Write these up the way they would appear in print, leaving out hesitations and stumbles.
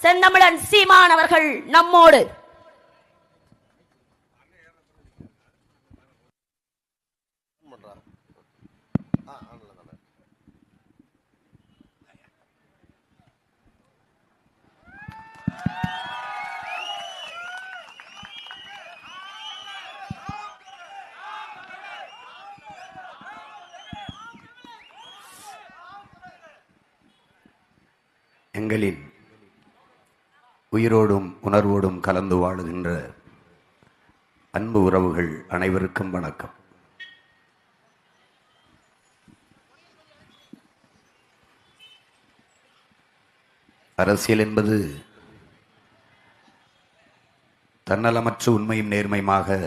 செந்தமிழன் சீமான் அவர்கள் நம்மோடு. எங்களின் உயிரோடும் உணர்வோடும் கலந்து வாழுகின்ற அன்பு உறவுகள் அனைவருக்கும் வணக்கம். அரசியல் என்பது தன்னலமற்ற உண்மையும் நேர்மையுமாக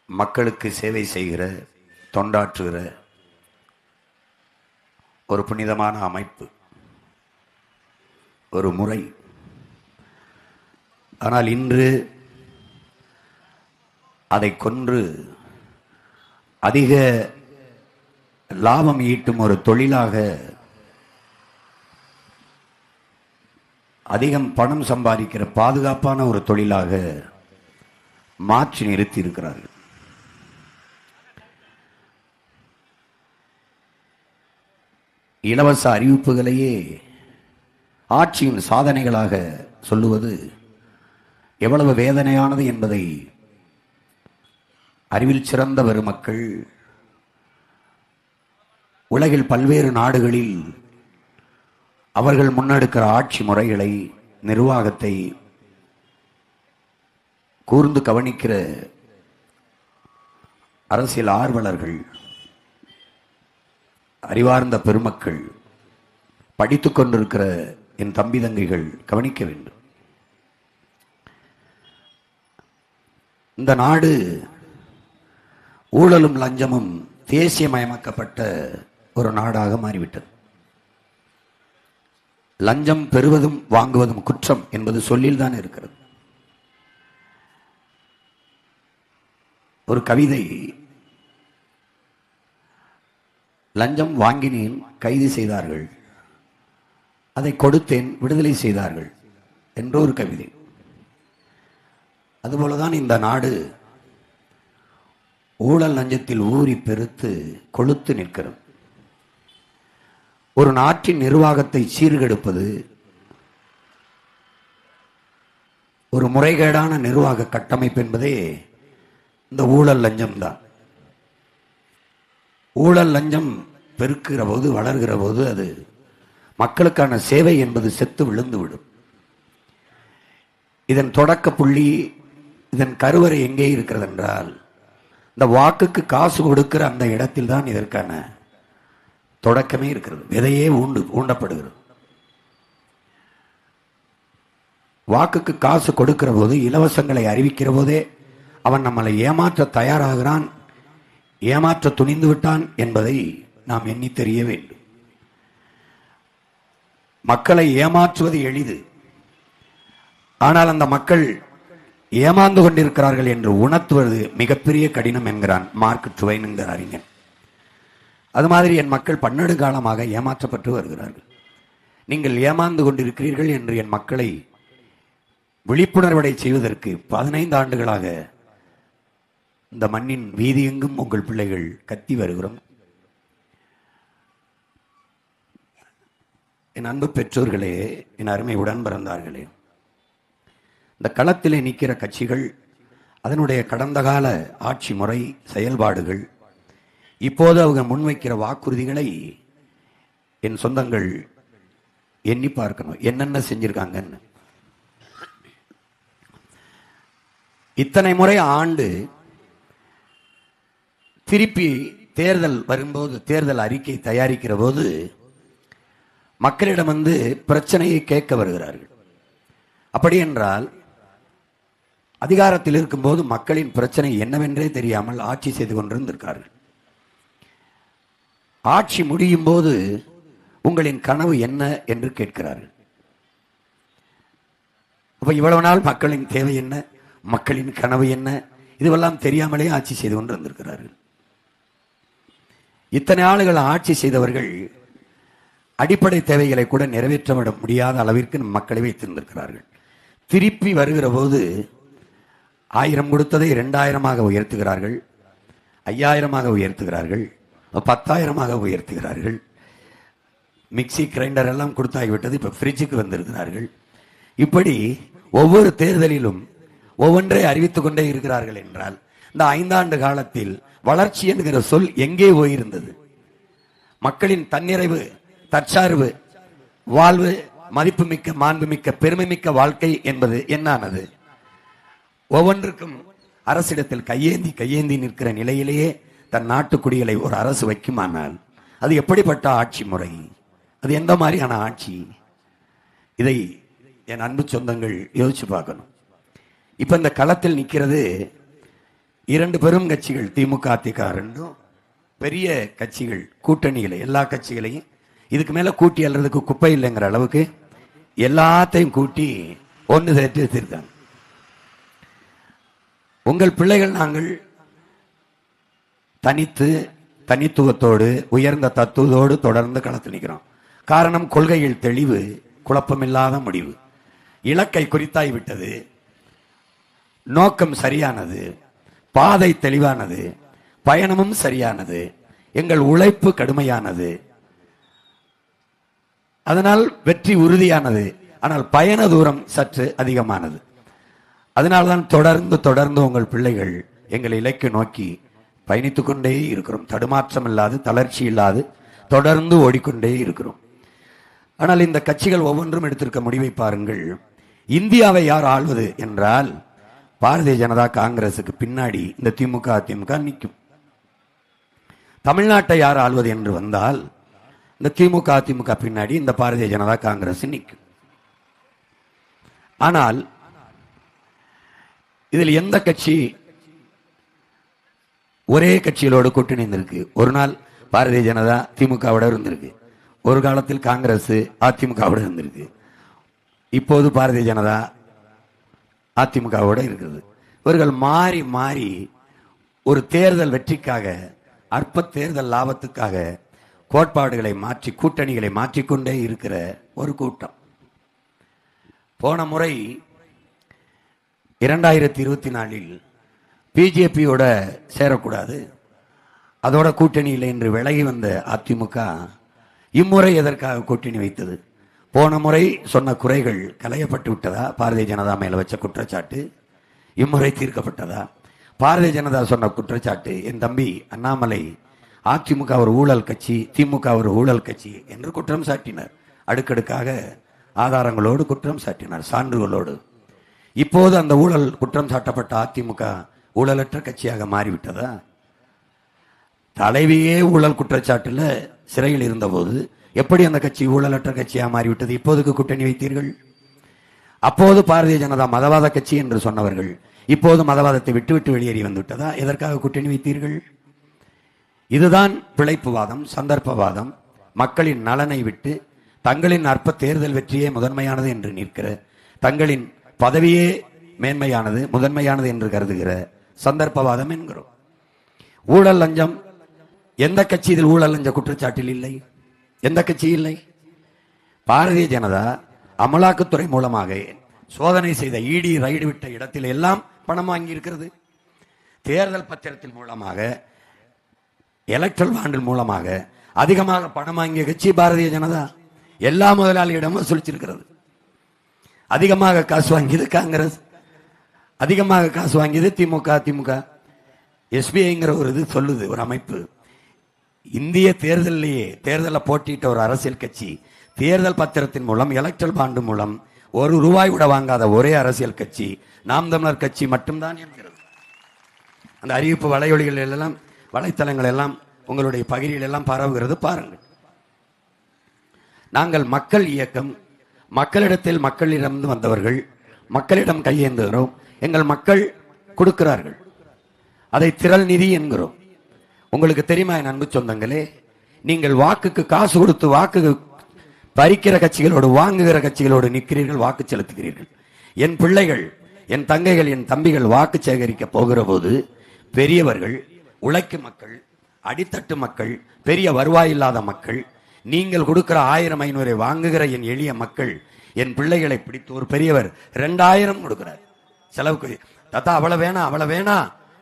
மக்களுக்கு சேவை செய்கிற, தொண்டாற்றுகிற ஒரு புனிதமான அமைப்பு, ஒரு முறை. ஆனால் இன்று அதை கொன்று அதிக லாபம் ஈட்டும் ஒரு தொழிலாக, அதிகம் பணம் சம்பாதிக்கிற பாதுகாப்பான ஒரு தொழிலாக மாற்றி நிறுத்தி இருக்கிறார்கள். இலவச அறிவிப்புகளையே ஆட்சியின் சாதனைகளாக சொல்லுவது எவ்வளவு வேதனையானது என்பதை அறிவில் சிறந்த பெருமக்கள் உலகில் பல்வேறு நாடுகளில் அவர்கள் முன்னெடுக்கிற ஆட்சி முறைகளை, நிர்வாகத்தை கூர்ந்து கவனிக்கிற அரசியல் ஆர்வலர்கள், அறிவார்ந்த பெருமக்கள், படித்துக் கொண்டிருக்கிற என் தம்பி தங்கைகள் கவனிக்க வேண்டும். இந்த நாடு ஊழலும் லஞ்சமும் தேசியமயமாக்கப்பட்ட ஒரு நாடாக மாறிவிட்டது. லஞ்சம் பெறுவதும் வாங்குவதும் குற்றம் என்பது சொல்லில் தான் இருக்கிறது. ஒரு கவிதை, லஞ்சம் வாங்கினேன் கைது செய்தார்கள், அதை கொடுத்தேன் விடுதலை செய்தார்கள் என்ற ஒரு கவிதை. அதுபோலதான் இந்த நாடு ஊழல் லஞ்சத்தில் ஊறி பெருத்து கொழுத்து நிற்கிறது. ஒரு நாட்டின் நிர்வாகத்தை சீர்கெடுப்பது ஒரு முறைகேடான நிர்வாக கட்டமைப்பு என்பதே இந்த ஊழல் லஞ்சம் தான். ஊழல் லஞ்சம் பெருக்கிற போது, வளர்கிற போது அது மக்களுக்கான சேவை என்பது செத்து விழுந்துவிடும். இதன் தொடக்க புள்ளி, இதன் கருவறை எங்கே இருக்கிறது என்றால், இந்த வாக்குக்கு காசு கொடுக்கிற அந்த இடத்தில் தான் இதற்கான தொடக்கமே இருக்கிறது. விதையே ஊண்டப்படுகிறது. வாக்குக்கு காசு கொடுக்கிற போது, இலவசங்களை அறிவிக்கிற போதே அவன் நம்மளை ஏமாற்ற தயாராகிறான், ஏமாற்ற துணிந்து விட்டான் என்பதை நாம் எண்ணி தெரிய வேண்டும். மக்களை ஏமாற்றுவது எளிது. ஆனால் அந்த மக்கள் ஏமாந்து கொண்டிருக்கிறார்கள் என்று உணர்த்துவது மிகப்பெரிய கடினம் என்கிறான் மார்க் ட்வைன் என்கிற அறிஞன். அது மாதிரி என் மக்கள் பன்னெடு காலமாக ஏமாற்றப்பட்டு வருகிறார்கள். நீங்கள் ஏமாந்து கொண்டிருக்கிறீர்கள் என்று என் மக்களை விழிப்புணர்வடை செய்வதற்கு 15 ஆண்டுகளாக இந்த மண்ணின் வீதியெங்கும் உங்கள் பிள்ளைகள் கத்தி வருகிறோம். என் அன்பு பெற்றோர்களே, என் அருமை உடன் பிறந்தார்களே, இந்த களத்திலே நிற்கிற கட்சிகள், அதனுடைய கடந்த கால ஆட்சி முறை, செயல்பாடுகள், இப்போது அவங்க முன்வைக்கிற வாக்குறுதிகளை என் சொந்தங்கள் எண்ணி பார்க்கணும். என்னென்ன செஞ்சிருக்காங்கன்னு. இத்தனை முறை ஆண்டு திருப்பி தேர்தல் வரும்போது, தேர்தல் அறிக்கை தயாரிக்கிற போது மக்களிடம் வந்து பிரச்சனையை கேட்க வருகிறார்கள். அப்படி என்றால் அதிகாரத்தில் இருக்கும்போது மக்களின் பிரச்சனை என்னவென்றே தெரியாமல் ஆட்சி செய்து கொண்டிருந்திருக்கிறார்கள். ஆட்சி முடியும் போது உங்களின் கனவு என்ன என்று கேட்கிறார்கள். அப்ப இவ்வளவு நாள் மக்களின் தேவை என்ன, மக்களின் கனவு என்ன, இதுவெல்லாம் தெரியாமலே ஆட்சி செய்து கொண்டிருந்திருக்கிறார்கள். இத்தனை ஆளுகள் ஆட்சி செய்தவர்கள் அடிப்படை தேவைகளை கூட நிறைவேற்ற விட முடியாத அளவிற்கு நம் மக்களை வைத்திருந்திருக்கிறார்கள். திருப்பி வருகிற போது 1000 கொடுத்ததை 2000 உயர்த்துகிறார்கள், 5000 உயர்த்துகிறார்கள், 10,000 உயர்த்துகிறார்கள். மிக்சி கிரைண்டர் எல்லாம் கொடுத்தாகிவிட்டது, இப்ப ஃப்ரிட்ஜுக்கு வந்திருக்கிறார்கள். இப்படி ஒவ்வொரு தேர்தலிலும் ஒவ்வொன்றை அறிவித்துக் கொண்டே இருக்கிறார்கள் என்றால் இந்த 5 ஆண்டு காலத்தில் வளர்ச்சி என்கிற சொல் எங்கே போயிருந்தது? மக்களின் தன்னிறைவு, தற்சார்பு, வாழ்வு, மதிப்புமிக்க, மாண்புமிக்க, பெருமைமிக்க வாழ்க்கை என்பது என்னானது? ஒவ்வொன்றுக்கும் அரசிடத்தில் கையேந்தி நிற்கிற நிலையிலேயே தன் நாட்டுக்குடிகளை ஒரு அரசு வைக்குமானால் அது எப்படிப்பட்ட ஆட்சி முறை? அது எந்த மாதிரியான ஆட்சி? இதை என் அன்பு சொந்தங்கள் யோசிச்சு பார்க்கணும். இப்ப இந்த களத்தில் நிற்கிறது 2 பெரும் கட்சிகள், திமுக, அதிமுக ரெண்டும் பெரிய கட்சிகள், கூட்டணிகளை, எல்லா கட்சிகளையும் இதுக்கு மேல கூட்டி அல்றதுக்கு குப்பை இல்லைங்கிற அளவுக்கு எல்லாத்தையும் கூட்டி ஒன்று சேர்த்து வச்சிருக்காங்க. உங்கள் பிள்ளைகள் நாங்கள் தனித்துவத்தோடு உயர்ந்த தத்துவத்தோடு தொடர்ந்து களத்தில் நிற்கிறோம். காரணம், கொள்கையில் தெளிவு, குழப்பமில்லாத முடிவு, இலக்கை குறித்தாய் விட்டது, நோக்கம் சரியானது, பாதை தெளிவானது, பயணமும் சரியானது, எங்கள் உழைப்பு கடுமையானது, அதனால் வெற்றி உறுதியானது, ஆனால் பயண தூரம் சற்று அதிகமானது. அதனால்தான் தொடர்ந்து உங்கள் பிள்ளைகள் எங்கள் இலக்கை நோக்கி பயணித்துக் கொண்டே இருக்கிறோம். தடுமாற்றம் இல்லாது, தளர்ச்சி இல்லாது தொடர்ந்து ஓடிக்கொண்டே இருக்கிறோம். ஆனால் இந்த கட்சிகள் ஒவ்வொன்றும் எடுத்திருக்க முடிவை பாருங்கள். இந்தியாவை யார் ஆள்வது என்றால் பாரதிய ஜனதா காங்கிரசுக்கு பின்னாடி இந்த திமுக, அதிமுக நிற்கும். தமிழ்நாட்டை யார் ஆள்வது என்று வந்தால் இந்த திமுக, அதிமுக பின்னாடி இந்த பாரதிய ஜனதா காங்கிரஸ் நிற்கும். ஆனால் இதில் எந்த கட்சி ஒரே கட்சிகளோடு கூட்டணி இருந்திருக்கு? ஒரு நாள் பாரதிய ஜனதா திமுகவோட இருந்திருக்கு, ஒரு காலத்தில் காங்கிரஸ் அதிமுகவோட இருந்திருக்கு, இப்போது பாரதிய ஜனதா அதிமுகவோட இருக்கிறது. இவர்கள் மாறி மாறி ஒரு தேர்தல் வெற்றிக்காக, அற்ப தேர்தல் லாபத்துக்காக கோட்பாடுகளை மாற்றி, கூட்டணிகளை மாற்றிக்கொண்டே இருக்கிற ஒரு கூட்டம். போன முறை 2024 பிஜேபியோட சேரக்கூடாது, அதோட கூட்டணி இல்லை என்று விலகி வந்த அதிமுக இம்முறை எதற்காக கூட்டணி வைத்தது? போன முறை சொன்ன குறைகள் களையப்பட்டு விட்டதா? பாரதிய ஜனதா மேல வச்ச குற்றச்சாட்டு இம்முறை தீர்க்கப்பட்டதா? பாரதிய ஜனதா சொன்ன குற்றச்சாட்டு, என் தம்பி அண்ணாமலை அதிமுக ஒரு ஊழல் கட்சி, திமுக ஒரு ஊழல் கட்சி என்று குற்றம் சாட்டினார். அடுக்கடுக்காக ஆதாரங்களோடு குற்றம் சாட்டினார், சான்றுகளோடு. இப்போது அந்த ஊழல் குற்றம் சாட்டப்பட்ட அதிமுக ஊழலற்ற கட்சியாக மாறிவிட்டதா? தலைவியே ஊழல் குற்றச்சாட்டுல சிறையில் இருந்தபோது எப்படி அந்த கட்சி ஊழலற்ற கட்சியாக மாறிவிட்டது? இப்போதுக்கு கூட்டணி வைத்தீர்கள். அப்போது பாரதிய ஜனதா மதவாத கட்சி என்று சொன்னவர்கள் இப்போது மதவாதத்தை விட்டுவிட்டு வெளியேறி வந்துவிட்டதா? எதற்காக கூட்டணி வைத்தீர்கள்? இதுதான் பிழைப்புவாதம், சந்தர்ப்பவாதம். மக்களின் நலனை விட்டு தங்களின் அற்ப தேர்தல் வெற்றியே முதன்மையானது என்று நிற்கிற, தங்களின் பதவியே மேன்மையானது, முதன்மையானது என்று கருதுகிற சந்தர்ப்பவாதம் என்கிறோம். ஊழல் லஞ்சம், எந்த கட்சி இதில் ஊழல் லஞ்ச குற்றச்சாட்டில் இல்லை? எந்த கட்சி இல்லை? பாரதிய ஜனதா அமலாக்கத்துறை மூலமாக சோதனை செய்த இடி ரைடு விட்ட இடத்தில் எல்லாம் பணம் வாங்கி இருக்கிறது. தேர்தல் பத்திரத்தின் மூலமாக, எலக்ட்ரல் பாண்டில் மூலமாக அதிகமாக பணம் வாங்கிய கட்சி பாரதிய ஜனதா. எல்லா முதலாளியிடமும் வசூலிச்சிருக்கிறது. அதிகமாக காசு வாங்கியது காங்கிரஸ், அதிகமாக காசு வாங்கியது திமுக, அதிமுக. எஸ்பிஐங்கிற ஒரு இது சொல்லுது, ஒரு அமைப்பு. இந்திய தேர்தலிலேயே தேர்தலில் போட்டியிட்ட ஒரு அரசியல் கட்சி தேர்தல் பத்திரத்தின் மூலம், எலக்ட்ரல் பாண்டு மூலம் ₹1 கூட வாங்காத ஒரே அரசியல் கட்சி நாம் தமிழர் கட்சி மட்டும்தான் என்கிறது. அந்த அறிவிப்பு வலையொலிகள் எல்லாம், வலைத்தளங்கள் எல்லாம், உங்களுடைய பகுதியில் எல்லாம் பரவுகிறது, பாருங்கள். நாங்கள் மக்கள் இயக்கம், மக்களிடத்தில் மக்களிடம் வந்தவர்கள், மக்களிடம் கையேந்துகிறோம். எங்கள் மக்கள் கொடுக்கிறார்கள், அதை திரள் நிதி என்கிறோம். உங்களுக்கு தெரியுமா என் அன்பு சொந்தங்களே, நீங்கள் வாக்குக்கு காசு கொடுத்து வாக்கு பறிக்கிற கட்சிகளோடு, வாங்குகிற கட்சிகளோடு நிற்கிறீர்கள், வாக்கு செலுத்துகிறீர்கள். என் பிள்ளைகள், என் தங்கைகள், என் தம்பிகள் வாக்கு சேகரிக்க போகிற போது பெரியவர்கள், உழைக்கும் மக்கள், அடித்தட்டு மக்கள், பெரிய வருவாய் இல்லாத மக்கள், நீங்கள் கொடுக்கிற 1000-500 வாங்குகிற என் எளிய மக்கள், என் பிள்ளைகளை பிடித்து ஒரு பெரியவர் 2000 கொடுக்கிறார் செலவுக்கு. தாத்தா அவ்வளவு வேணா அவ்வளவு வேணா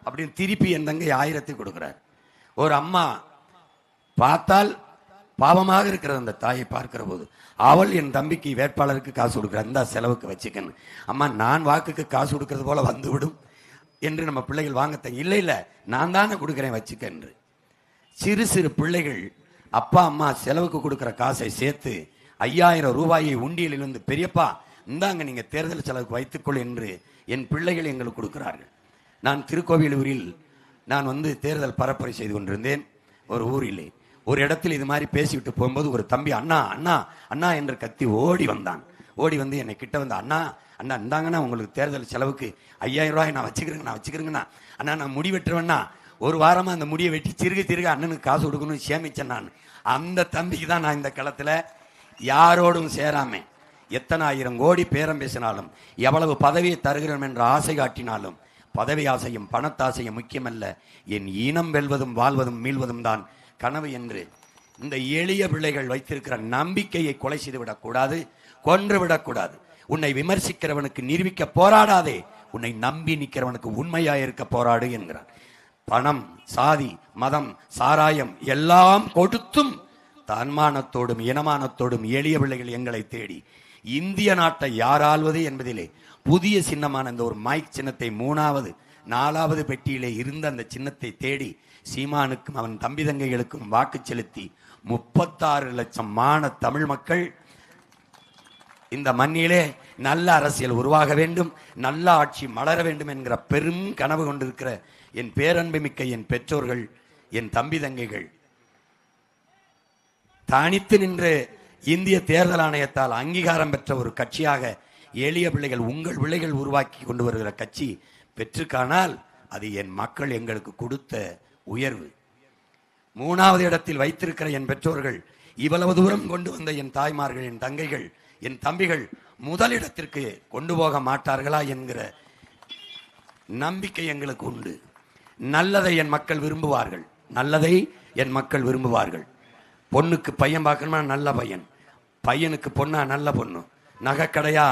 அப்படின்னு திருப்பி என் தங்கை 1000 கொடுக்கிறார். ஒரு அம்மா பார்த்தால் பாவமாக இருக்கிற அந்த தாயை பார்க்கிற போது அவள் என் தம்பிக்கு வேட்பாளருக்கு காசு கொடுக்கிறார், இந்த செலவுக்கு வச்சுக்கன்னு. அம்மா நான் வாக்குக்கு காசு கொடுக்கறது போல வந்துவிடும் என்று நம்ம பிள்ளைகள் வாங்க இல்லை இல்லை நான் தானே கொடுக்கிறேன் வச்சுக்க என்று. சிறு சிறு பிள்ளைகள் அப்பா அம்மா செலவுக்கு கொடுக்கிற காசை சேர்த்து 5000 ரூபாயை உண்டியலிலிருந்து பெரியப்பா இந்தாங்க நீங்க தேர்தல் செலவுக்கு வைத்துக்கொள் என்று என் பிள்ளைகள் எங்களுக்கு கொடுக்கிறார்கள். நான் திருக்கோவிலூரில் நான் தேர்தல் பரப்புரை செய்து கொண்டிருந்தேன். ஒரு ஊரிலே ஒரு இடத்தில் இது மாதிரி பேசிவிட்டு போகும்போது ஒரு தம்பி அண்ணா அண்ணா அண்ணா என்று கத்தி ஓடி வந்தான். ஓடி வந்து என்னை கிட்ட வந்து அண்ணா அண்ணா இந்தாங்கண்ணா உங்களுக்கு தேர்தல் செலவுக்கு 5000 ரூபாய் நான் வச்சுக்கிறேங்கண்ணா அண்ணா நான் முடி வெட்டுருவேண்ணா. ஒரு வாரமா அந்த முடியை வெட்டி சிறுக அண்ணனுக்கு காசு கொடுக்கணும்னு சேமிச்சேன் நான். அந்த தம்பிக்கு தான் நான் இந்த களத்தில் யாரோடும் சேராம எத்தனை 1000 கோடி பேரம் பேசினாலும் எவ்வளவு பதவியை தருகிறோம் என்ற ஆசை காட்டினாலும் பதவி ஆசையும் பணத்தாசையும் முக்கியமல்ல, என் இனம் வெல்வதும் வாழ்வதும் மீள்வதும் தான் கனவு என்று இந்த எளிய பிள்ளைகள் வைத்திருக்கிற நம்பிக்கையை கொலை செய்து விடக்கூடாது, கொன்று விடக்கூடாது. உன்னை விமர்சிக்கிறவனுக்கு நிரூபிக்க போராடாதே, உன்னை நம்பி நிற்கிறவனுக்கு உண்மையாயிருக்க போராடு என்கிறார். பணம், சாதி, மதம், சாராயம் எல்லாம் கொடுத்தும் தன்மானத்தோடும் இனமானத்தோடும் எளிய பிள்ளைகள் எங்களை தேடி இந்திய நாட்டை யார் ஆள்வது என்பதிலே புதிய சின்னமான இந்த ஒரு மைக் சின்னத்தை 3வது 4வது பெட்டியிலே இருந்த அந்த சின்னத்தை தேடி சீமானுக்கும் அவன் தம்பி தங்கைகளுக்கும் வாக்கு செலுத்தி 36 லட்சம் மான தமிழ் மக்கள் இந்த மண்ணிலே நல்ல அரசியல் உருவாக வேண்டும், நல்ல ஆட்சி மலர வேண்டும் என்கிற பெரும் கனவு கொண்டிருக்கிற என் பேரன்புமிக்க என் பெற்றோர்கள், என் தம்பி தங்கைகள் தனித்து நின்று இந்திய தேர்தல் ஆணையத்தால் அங்கீகாரம் பெற்ற ஒரு கட்சியாக எளிய பிள்ளைகள் உங்கள் பிள்ளைகள் உருவாக்கி கொண்டு வருகிற கட்சி பெற்று காணால் அது என் மக்கள் எங்களுக்கு கொடுத்த உயர்வு. 3வது இடத்தில் வைத்திருக்கிற என் பெற்றோர்கள், இவ்வளவு தூரம் கொண்டு வந்த என் தாய்மார்கள், என் தங்கைகள், என் தம்பிகள் முதலிடத்திற்கு கொண்டு போக மாட்டார்களா என்கிற நம்பிக்கை எங்களுக்கு உண்டு. நல்லதை என் மக்கள் விரும்புவார்கள், நல்லதை என் மக்கள் விரும்புவார்கள். பொண்ணுக்கு பையன் பார்க்கணுமா நல்ல பையன், பையனுக்கு பொண்ணா நல்ல பொண்ணு, நகை கடையா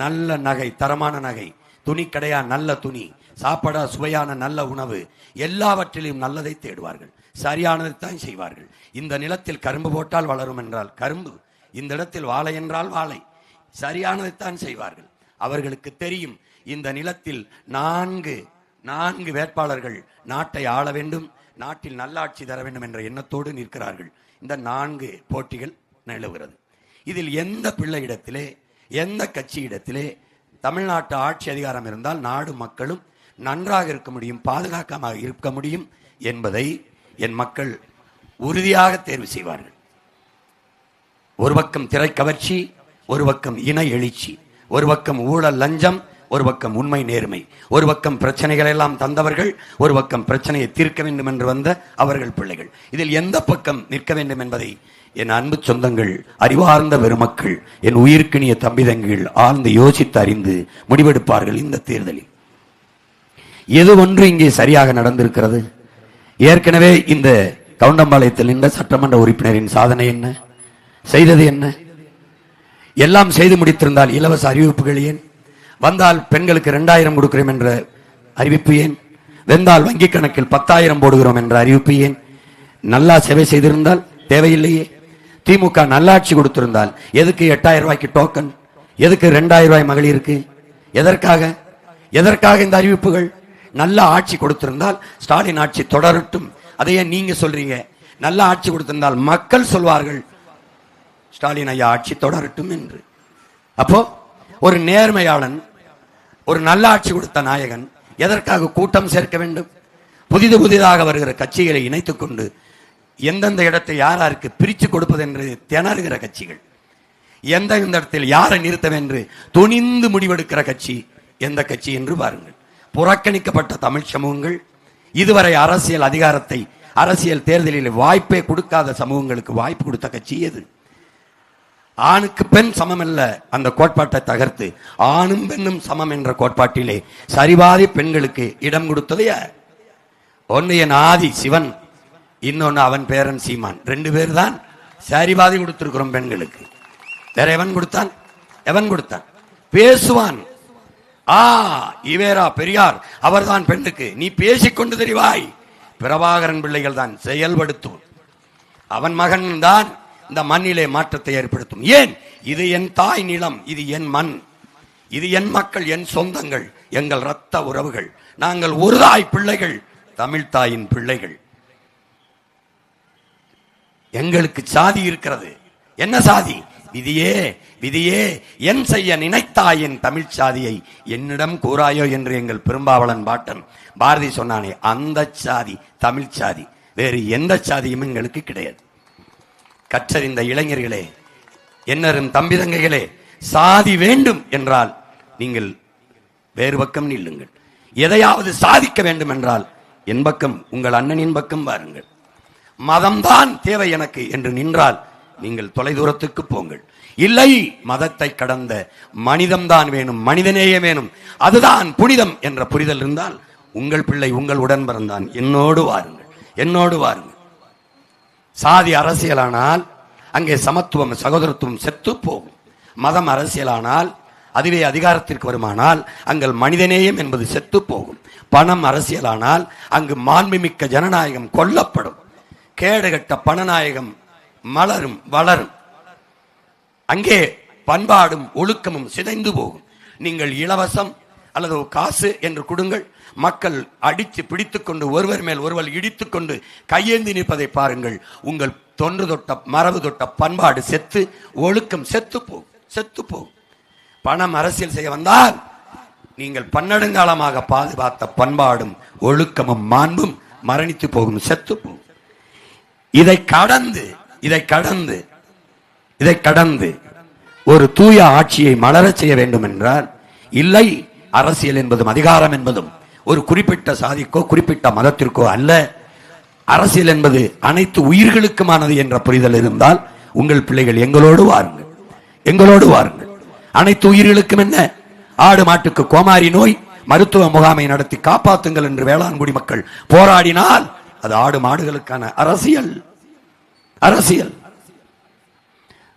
நல்ல நகை தரமான நகை, துணி கடையா நல்ல துணி, சாப்பாடா சுவையான நல்ல உணவு, எல்லாவற்றிலும் நல்லதை தேடுவார்கள், சரியானதைத்தான் செய்வார்கள். இந்த நிலத்தில் கரும்பு போட்டால் வளரும் என்றால் கரும்பு, இந்த இடத்தில் வாழை என்றால் வாழை, சரியானதைத்தான் செய்வார்கள். அவர்களுக்கு தெரியும் இந்த நிலத்தில் 4 வேட்பாளர்கள் நாட்டை ஆள வேண்டும், நாட்டில் நல்லாட்சி தர வேண்டும் என்ற எண்ணத்தோடு நிற்கிறார்கள். இந்த 4 போட்டிகள் நிலவுகிறது. இதில் எந்த பிள்ளையிடத்திலே எந்த கட்சியிடத்திலே தமிழ்நாட்டு ஆட்சி அதிகாரம் இருந்தால் நாடு மக்களும் நன்றாக இருக்க முடியும், பாதுகாக்கமாக இருக்க முடியும் என்பதை என் மக்கள் உறுதியாக தேர்வு செய்வார்கள். ஒரு பக்கம் திரை கவர்ச்சி, ஒரு பக்கம் இன எழுச்சி, ஒரு பக்கம் ஊழல் லஞ்சம், ஒரு பக்கம் உண்மை நேர்மை, ஒரு பக்கம் பிரச்சனைகள் எல்லாம் தந்தவர்கள், ஒரு பக்கம் பிரச்சனையை தீர்க்க வேண்டும் என்று வந்த அவர்கள் பிள்ளைகள். இதில் எந்த பக்கம் நிற்க வேண்டும் என்பதை என் அன்பு சொந்தங்கள், அறிவார்ந்த பெருமக்கள், என் உயிர்க்கினிய தம்பிதங்கள் ஆழ்ந்து யோசித்து அறிந்து முடிவெடுப்பார்கள். இந்த தேர்தலில் எது ஒன்று இங்கே சரியாக நடந்திருக்கிறது? ஏற்கனவே இந்த கவுண்டம்பாளையத்தில் நின்ற சட்டமன்ற உறுப்பினரின் சாதனை என்ன, செய்தது என்ன? எல்லாம் செய்து முடித்திருந்தால் இலவச அறிவிப்புகள் ஏன்? வந்தால் பெண்களுக்கு 2000 கொடுக்கிறோம் என்ற அறிவிப்பு ஏன்? வெந்தால் வங்கி கணக்கில் 10,000 போடுகிறோம் என்ற அறிவிப்பு ஏன்? நல்லா சேவை செய்திருந்தால் தேவையில்லையே. திமுக நல்லாட்சி கொடுத்திருந்தால் எதுக்கு 8000 ரூபாய்க்கு டோக்கன், எதுக்கு 2000 ரூபாய் மகளிருக்கு? எதற்காக இந்த அறிவிப்புகள்? நல்ல ஆட்சி கொடுத்திருந்தால் ஸ்டாலின் ஆட்சி தொடரட்டும், அதையே நீங்க சொல்றீங்க. நல்ல ஆட்சி கொடுத்திருந்தால் மக்கள் சொல்வார்கள் ஸ்டாலின் ஐயா ஆட்சி தொடரட்டும் என்று. அப்போ ஒரு நேர்மையாளன், ஒரு நல்ல ஆட்சி கொடுத்த நாயகன் எதற்காக கூட்டம் சேர்க்க வேண்டும்? புதிதாக வருகிற கட்சிகளை இணைத்துக் கொண்டு எந்தெந்த இடத்தை யாருக்கு பிரித்து கொடுப்பது என்று திணறுகிற கட்சிகள், எந்த இடத்தில் யாரை நிறுத்தம் என்று துணிந்து முடிவெடுக்கிற கட்சி எந்த கட்சி என்று பாருங்கள். புறக்கணிக்கப்பட்ட தமிழ் சமூகங்கள், இதுவரை அரசியல் அதிகாரத்தை, அரசியல் தேர்தலில் வாய்ப்பே கொடுக்காத சமூகங்களுக்கு வாய்ப்பு கொடுத்த கட்சி எது? ஆணுக்கு பெண் சமம் அல்ல அந்த கோட்பாட்டை தகர்த்து ஆணும் பெண்ணும் சமம் என்ற கோட்பாட்டிலே சரிபாதி பெண்களுக்கு இடம் கொடுத்தது யார்? ஒன்னு என் ஆதி சிவன், இன்னொன்னு அவன் பேரன் சீமான். 2 பேர் தான் சாரி பாதி கொடுத்திருக்கிறோம் பெண்களுக்கு. வேற எவன் கொடுத்தான்? எவன் கொடுத்தான்? பேசுவான். இவேரா பெரியார் அவர்தான் பெண்ணுக்கு. நீ பேசிக்கொண்டு தெரிவாய். பிரபாகரன் பிள்ளைகள் தான் செயல்படுத்தும். அவன் மகன் தான் இந்த மண்ணிலே மாற்றத்தை ஏற்படுத்தும். ஏன்? இது என் தாய் நிலம், இது என் மண், இது என் மக்கள், என் சொந்தங்கள், எங்கள் இரத்த உறவுகள். நாங்கள் ஒரு தாய் பிள்ளைகள், தமிழ் தாயின் பிள்ளைகள். எங்களுக்கு சாதி இருக்கிறது. என்ன சாதி? விதியே விதியே, என் செய்ய நினைத்தாயின் தமிழ் சாதியை என்னிடம் கூறாயோ என்று எங்கள் பெரும்பாவளன் பாட்டன் பாரதி சொன்னானே, அந்த சாதி தமிழ் சாதி. வேறு எந்த சாதியும் எங்களுக்கு கிடையாது. கற்றறிந்த இளைஞர்களே, என்னரும் தம்பிதங்கைகளே, சாதி வேண்டும் என்றால் நீங்கள் வேறு பக்கம் நில்லுங்கள். எதையாவது சாதிக்க வேண்டும் என்றால் என் பக்கம், உங்கள் அண்ணனின் பக்கம் வாருங்கள். மதம்தான் தேவை எனக்கு என்று நின்றால் நீங்கள் தொலைதூரத்துக்கு போங்கள். இல்லை, மதத்தை கடந்த மனிதம்தான் வேணும், மனிதநேயம் வேணும், அதுதான் புனிதம் என்ற புரிதல் இருந்தால் உங்கள் பிள்ளை, உங்கள் உடன் பிறந்தான், என்னோடு வாருங்கள், என்னோடு வாருங்கள். சாதி அரசியலானால் அங்கே சமத்துவம் சகோதரத்துவம் செத்து போகும். மதம் அரசியலானால், அதுவே அதிகாரத்திற்கு வருமானால் அங்கள் மனிதநேயம் என்பது செத்து போகும். பணம் அரசியலானால் அங்கு மாண்புமிக்க ஜனநாயகம் கொல்லப்படும். கேடுகட்ட பணநாயகம் மலரும் வளரும். அங்கே பண்பாடும் ஒழுக்கமும் சிதைந்து போகும். நீங்கள் இலவசம் அல்லது காசு என்று கொடுங்கள், மக்கள் அடித்து பிடித்துக் கொண்டு ஒருவர் மேல் ஒருவர் இடித்துக் கொண்டு கையேந்தி நிற்பதை பாருங்கள். உங்கள் தொன்று தொட்ட மரபு தொட்ட பண்பாடு செத்து, ஒழுக்கம் செத்து போகும், செத்து போகும். பணம் அரசியல் செய்ய வந்தால் நீங்கள் பன்னெடுங்காலமாக பாதுகாத்த பண்பாடும் ஒழுக்கமும் மாண்பும் மரணித்து போகும், செத்து போகும். இதை கடந்து ஒரு தூய ஆட்சியை மலரச் செய்ய வேண்டும் என்றால், இல்லை, அரசியல் என்பதும் அதிகாரம் என்பதும் ஒரு குறிப்பிட்ட சாதிக்கோ குறிப்பிட்ட மதத்திற்கோ அல்ல. அரசியல் என்பது அனைத்து உயிர்களுக்குமானது என்ற புரிதல் இருந்தால் உங்கள் பிள்ளைகள் எங்களோடு வாருங்கள், எங்களோடு வாருங்கள். அனைத்து உயிர்களுக்கும் என்ன? ஆடு மாட்டுக்கு கோமாரி நோய் மருத்துவ முகாமை நடத்தி காப்பாற்றுங்கள் என்று வேளாண்குடி மக்கள் போராடினால் அது ஆடு மாடுகளுக்கான அரசியல். அரசியல்.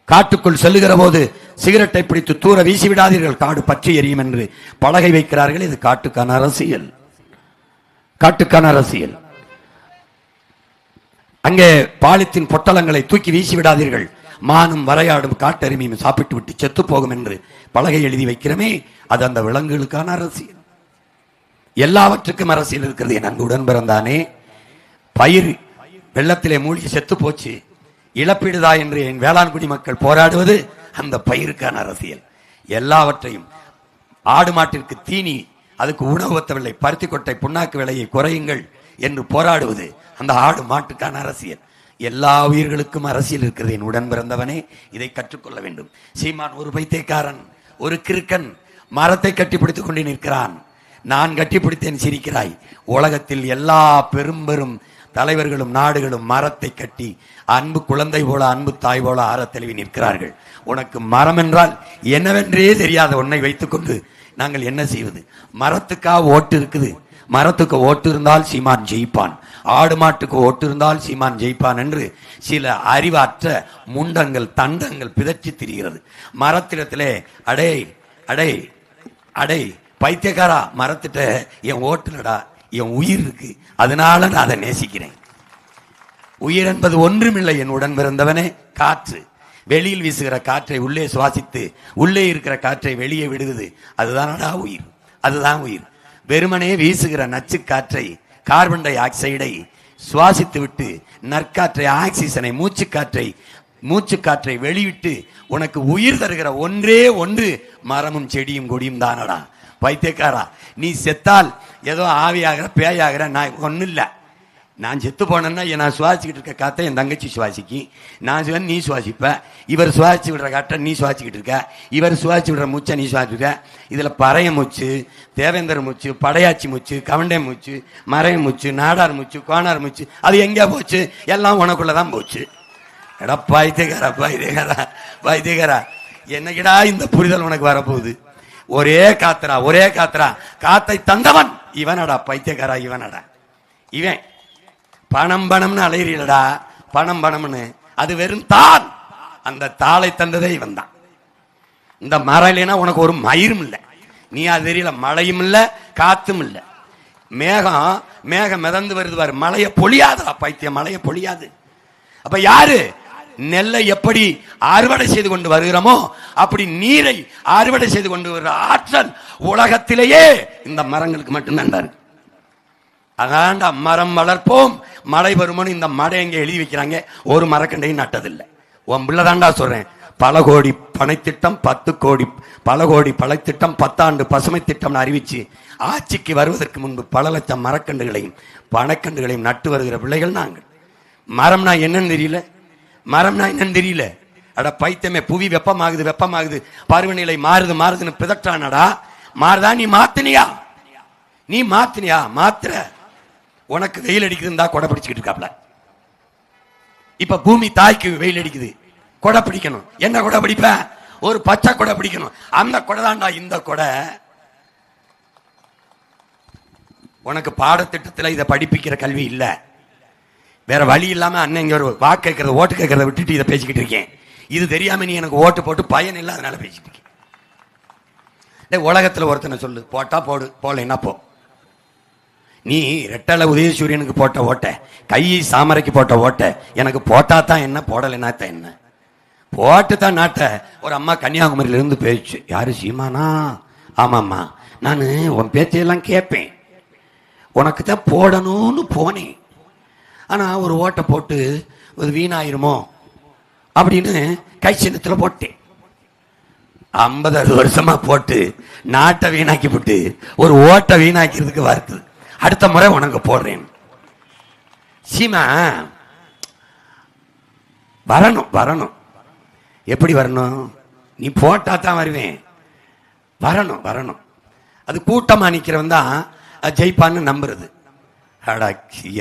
காட்டுக்குள் செல்லுகிற போது சிகரெட்டை பிடித்து தூர வீசிவிடாதீர்கள், காடு பற்றி எரியும் என்று பலகை வைக்கிறார்கள். இது காட்டுக்கான அரசியல், காட்டுக்கான அரசியல். அங்கே பாலித்தீன் பொட்டலங்களை தூக்கி வீசிவிடாதீர்கள், மானும் வரையாடும் காட்டெருமையும் சாப்பிட்டு விட்டு செத்து போகும் என்று பலகை எழுதி வைக்கிறமே, அது அந்த விலங்குகளுக்கான அரசியல். எல்லாவற்றுக்கும் அரசியல் இருக்கிறது. என் அங்கு உடன் பிறந்தானே, பயிர் வெள்ளத்திலே மூழ்கி செத்து போச்சு, இழப்பீடுதா என்று என் வேளாண்குடி மக்கள் போராடுவது அந்த பயிருக்கான அரசியல். எல்லாவற்றையும், ஆடு மாட்டிற்கு தீனி, அதுக்கு உணவு ஒத்தவில்லை, பருத்தி கொட்டை புண்ணாக்கு விலையை குறையுங்கள் என்று போராடுவது அந்த ஆடு மாட்டுக்கான அரசியல். எல்லா உயிர்களுக்கும் அரசியல் இருக்கிறது. என் உடன் பிறந்தவனே, இதை கற்றுக்கொள்ள வேண்டும். சீமான் ஒரு பைத்தியக்காரன், ஒரு கிறுக்கன், மரத்தை கட்டிப்பிடித்துக் கொண்டு நிற்கிறான். நான் கட்டிப்பிடித்தேன், சிரிக்கிறாய். உலகத்தில் எல்லா பெரும் பெரும் தலைவர்களும் நாடுகளும் மரத்தை கட்டி அன்பு குழந்தை போல, அன்பு தாய் போல ஆற தெளிவி நிற்கிறார்கள். உனக்கு மரம் என்றால் என்னவென்றே தெரியாத உன்னை வைத்துக் கொண்டு நாங்கள் என்ன செய்வது? மரத்துக்காக ஓட்டு இருக்குது, மரத்துக்கு ஓட்டு இருந்தால் சீமான் ஜெயிப்பான், ஆடு மாட்டுக்கு ஓட்டு இருந்தால் சீமான் ஜெயிப்பான் என்று சில அறிவற்ற முண்டங்கள் தண்டங்கள் பிதற்றி திரிகிறது. மரத்திடத்திலே அடே அடே அடே பைத்தியக்காரா, மரத்திட்ட என் ஓட்டுலடா, என் உயிர் இருக்கு, அதனால நான் அதை நேசிக்கிறேன். உயிர் என்பது ஒன்றுமில்லை என் உடன் பிறந்தவனே, காற்று. வெளியில் வீசுகிற காற்றை உள்ளே சுவாசித்து உள்ளே இருக்கிற காற்றை வெளியே விடுவது, அதுதானடா உயிர், அதுதான் உயிர். வெறுமனே வீசுகிற நச்சு காற்றை, கார்பன் டை ஆக்சைடை சுவாசித்து விட்டு நற்காற்றை, ஆக்சிஜனை, மூச்சுக்காற்றை வெளியிட்டு உனக்கு உயிர் தருகிற ஒன்றே ஒன்று மரமும் செடியும் கொடியும் தானடா. பைத்தியக்காரா, நீ செத்தால் ஏதோ ஆவியாகிற பேயாகிற, நான் ஒன்றும் இல்லை. நான் செத்து போனேன்னா நான் சுவாசிக்கிட்டு இருக்க காற்றை என் தங்கச்சி சுவாசிக்கி, நான் நீ சுவாசிப்ப, இவர் சுவாசிச்சு விடுற காற்றை நீ சுவாசிக்கிட்டு இருக்க, இவர் சுவாசிச்சு விடுற மூச்சை நீ சுவாசிக்க. இதில் பறைய மூச்சு, தேவேந்திர மூச்சு, படையாச்சி மூச்சு, கவண்டை மூச்சு, மறைய மூச்சு, நாடார் மூச்சு, கோனார் மூச்சு, அது எங்கே போச்சு? எல்லாம் உனக்குள்ளதான் போச்சு. எடா பைத்தியக்காரா, பைத்தியக்காரா, பைத்தியக்காரா, என்னகிடா இந்த புரிதல் உனக்கு வரப்போகுது? ஒரே காத்துறா, ஒரே காத்துறா, காத்தை தந்தவன் இவனடா, பைத்தியக்காரா இவனடா. இவன் பணம் பணம்னு அலையிறீங்களடா, பணம் பணம்னு. அது வெறும் தாள். அந்த தாளை தந்ததே இவன் தான். இந்த மரம் இல்லைன்னா உனக்கு ஒரு மயிரும் இல்லை, நீ அது தெரியல, மழையும் இல்லை காத்தும் இல்லை. மேகம் மிதந்து வருது பாரு, மழையை பொழியாதா பைத்தியம், மழையை பொழியாது. அப்ப யாரு நெல்லை எப்படி அறுவடை செய்து கொண்டு வருகிறோமோ அப்படி நீரை அறுவடை செய்து கொண்டு வருகிற ஆற்றல் உலகத்திலேயே இந்த மரங்களுக்கு மட்டும்தான் இருக்கு. அதாண்டா மரம் வளர்ப்போம் மழை வருமோன்னு இந்த மழை எங்க எழுதி வைக்கிறாங்க, ஒரு மரக்கண்டையும் நட்டதில்லை. உன் பிள்ளைதாண்டா சொல்றேன். பல கோடி பனைத்திட்டம் 10 கோடி, பல கோடி பழைத்திட்டம் 10 ஆண்டு பசுமை திட்டம் அறிவிச்சு ஆட்சிக்கு வருவதற்கு முன்பு பல லட்சம் மரக்கண்டுகளையும் பனைக்கண்டுகளையும் நட்டு வருகிற பிள்ளைகள் நாங்கள். மரம்னா என்னன்னு தெரியல, மரம்னா என்னன்னு தெரியல. அட பைத்தமே, புவி வெப்பமாகுது, பருவநிலை மாறுதுன்னு பிதற்றானடா. மாறுதா? நீ மாத்தினியா? மாத்திர உனக்கு வெயில் அடிக்குதுந்தா கொடை பிடிச்சுக்கிட்டு இருக்காப்ல. இப்ப பூமி தாய்க்கு வெயில் அடிக்குது, கொடை பிடிக்கணும். என்ன கொடை பிடிப்ப? ஒரு பச்சை கொடை பிடிக்கணும். அந்த கொடை தான்டா இந்த கொடை. உனக்கு பாடத்திட்டத்தில் இதை படிப்பிக்கிற கல்வி இல்ல, வேற வழி இல்லாம அண்ணன் இங்க ஒரு வாக்கு கேட்கறத ஓட்டு கேட்கறத விட்டுட்டு இதை பேசிக்கிட்டு இருக்கேன். இது தெரியாம நீ எனக்கு ஓட்டு போட்டு பயன் இல்லை, அதனால பேசிக்கிட்டு இருக்கேன். உலகத்துல ஒருத்தனை சொல்லு, போட்டா போடு, போடலைன்னா போ. நீ ரெட்டலை உதயசூரியனுக்கு போட்ட ஓட்ட, கை சாமரைக்கு போட்ட ஓட்ட, எனக்கு போட்டா தான் என்ன, போடலைன்னா தான் என்ன? போட்டு தான் நாட்ட. ஒரு அம்மா கன்னியாகுமரியில இருந்து பேச்சு, யாரு சீமானா? ஆமாம்மா, நான் உன் பேச்சையெல்லாம் கேட்பேன், உனக்கு தான் போடணும்னு போனேன், ஆனா ஒரு ஓட்டை போட்டு ஒரு வீணாயிருமோ அப்படின்னு கை சின்னத்துல போட்டேன். 50 வருஷமா போட்டு நாட்டை வீணாக்கி விட்டு ஒரு ஓட்டை வீணாக்கிறதுக்கு வருது. அடுத்த முறை உனக்கு போடுறேன். சீமா வரணும். எப்படி வரணும்? நீ போட்டா தான் வருவேன். வரணும். அது கூட்டமா நிக்கிறவன் தான் ஜெயிப்பான்னு நம்புறது.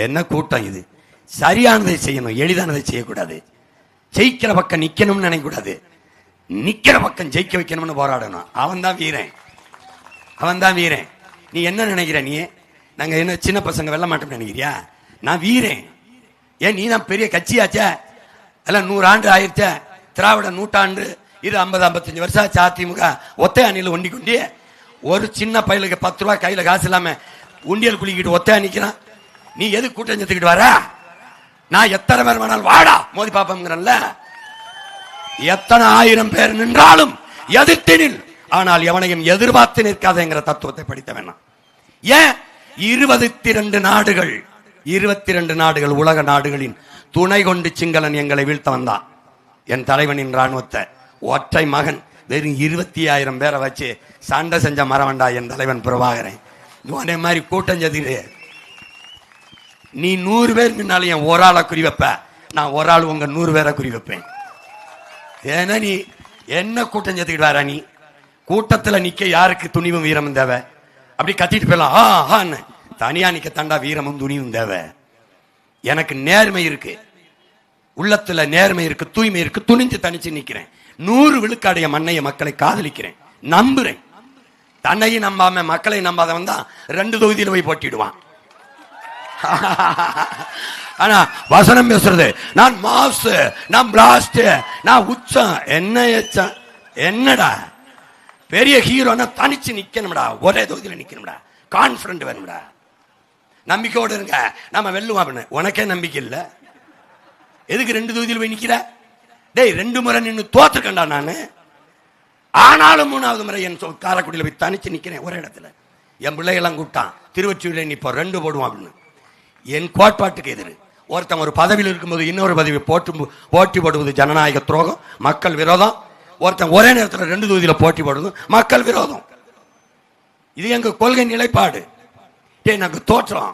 என்ன கூட்டம் இது? சரியானதை செய்யணும், எளிதானதை செய்யக்கூடாது. ஜெயிக்கிற பக்கம் நிக்கணும்னு நினைக்கக்கூடாது, நிக்கிற பக்கம் ஜெயிக்க வைக்கணும்னு போராடணும். அவன் தான் வீரன். நீ என்ன நினைக்கிற? நீ நாங்க என்ன சின்ன பசங்க வெல்ல மாட்டோம் நினைக்கிறியா? நான் வீரன். ஏன் நீ தான் பெரிய கட்சியாச்சே, எல்லாம் 100 ஆண்டு ஆயிடுச்சே, திராவிட நூற்றாண்டு இது 50-55 வருஷம் ஆச்சு. அதிமுக ஒத்தை அணியில் ஒண்டி கொண்டு ஒரு சின்ன பையலுக்கு 10 ரூபாய் கையில காசு இல்லாம உண்டியல் குளிக்கிட்டு ஒத்தையா நிக்கிறான். நீ எது கூட்டம் செத்துக்கிட்டு வர? நான் எத்தனை பேர் வேணாலும் வாடா மோதி பாப்பம்ங்கிறல்ல. எத்தனை 1000 பேர் நின்றாலும் எதிர்த்து, ஆனால் எவனையும் எதிர்பார்த்து நிற்காதேங்கிற தத்துவத்தை படித்த வேணாம். ஏன் 22 நாடுகள் உலக நாடுகளின் துணை கொண்டு சிங்களன் எங்களை வீழ்த்த வந்தான். என் தலைவனின் ராணுவத்தை ஒற்றை மகன் வெறும் 25,000 பேரை வச்சு சண்டை செஞ்ச மரவண்டா என் தலைவன் பிரபாகரன். அதே மாதிரி கூட்டம் செதிரு. நீ 100 பேர் முன்னாலும் என் ஒரு ஆளை குறி வைப்ப, நான் ஒரு ஆள் உங்க 100 பேரை குறி வைப்பேன். ஏன்னா நீ என்ன கூட்டம் செத்துக்கிட்டு வர? நீ கூட்டத்தில் நிக்க யாருக்கு துணிவும் வீரமும் தேவை? அப்படி கத்திட்டு போயிடலாம். தனியா நிக்க தாண்டா வீரமும் துணிவும் தேவை. எனக்கு நேர்மை இருக்கு, உள்ளத்துல நேர்மை இருக்கு, தூய்மை இருக்கு, துணிஞ்சு தனிச்சு நிக்கிறேன். 100 விழுக்காடைய மண்ணைய மக்களை காதலிக்கிறேன், நம்புறேன். தன்னையும் நம்பாம மக்களை நம்பாதவன் தான் 2 தொகுதியில் போய் போட்டிடுவான். ஆனா வசனம் பேசுறது, நான் மாஸ், நான் பிளாஸ்ட், நான் உச்சம், என்னடா பெரிய ஹீரோனா தனிச்சு நிக்கணும்டா, ஒரே தொகுதியில் நிக்கணும்டா, கான்பிடன்ட் வேணும்டா, நம்பிக்கையோடு இருங்க நம்ம வெல்லுவோம் அப்படின்னு. உனக்கே நம்பிக்கை இல்லை, எதுக்கு 2 தொகுதியில் போய் நிக்கிற? டேய் 2 முறை நின்று தோத்துக்கண்டா நானு, ஆனாலும் 3வது முறை என் காரைக்குடியில் போய் தனிச்சு நிக்கிறேன் ஒரே இடத்துல. என் பிள்ளைகள்லாம் கூப்பிட்டான், திருவொற்றியூரில் நிப்போ 2 போடுவோம் அப்படின்னு. என் கோட்பாட்டுக்கு எதிர். ஒருத்தன் ஒரு பதவியில் இருக்கும்போது இன்னொரு பதவி போட்டி போடுவது ஜனநாயக துரோகம், மக்கள் விரோதம். ஒருத்தன் ஒரே நேரத்தில் 2 தொகுதியில் போட்டி போடுவது மக்கள் விரோதம். இது எங்க கொள்கை நிலைப்பாடு. நாங்க தோற்றம்,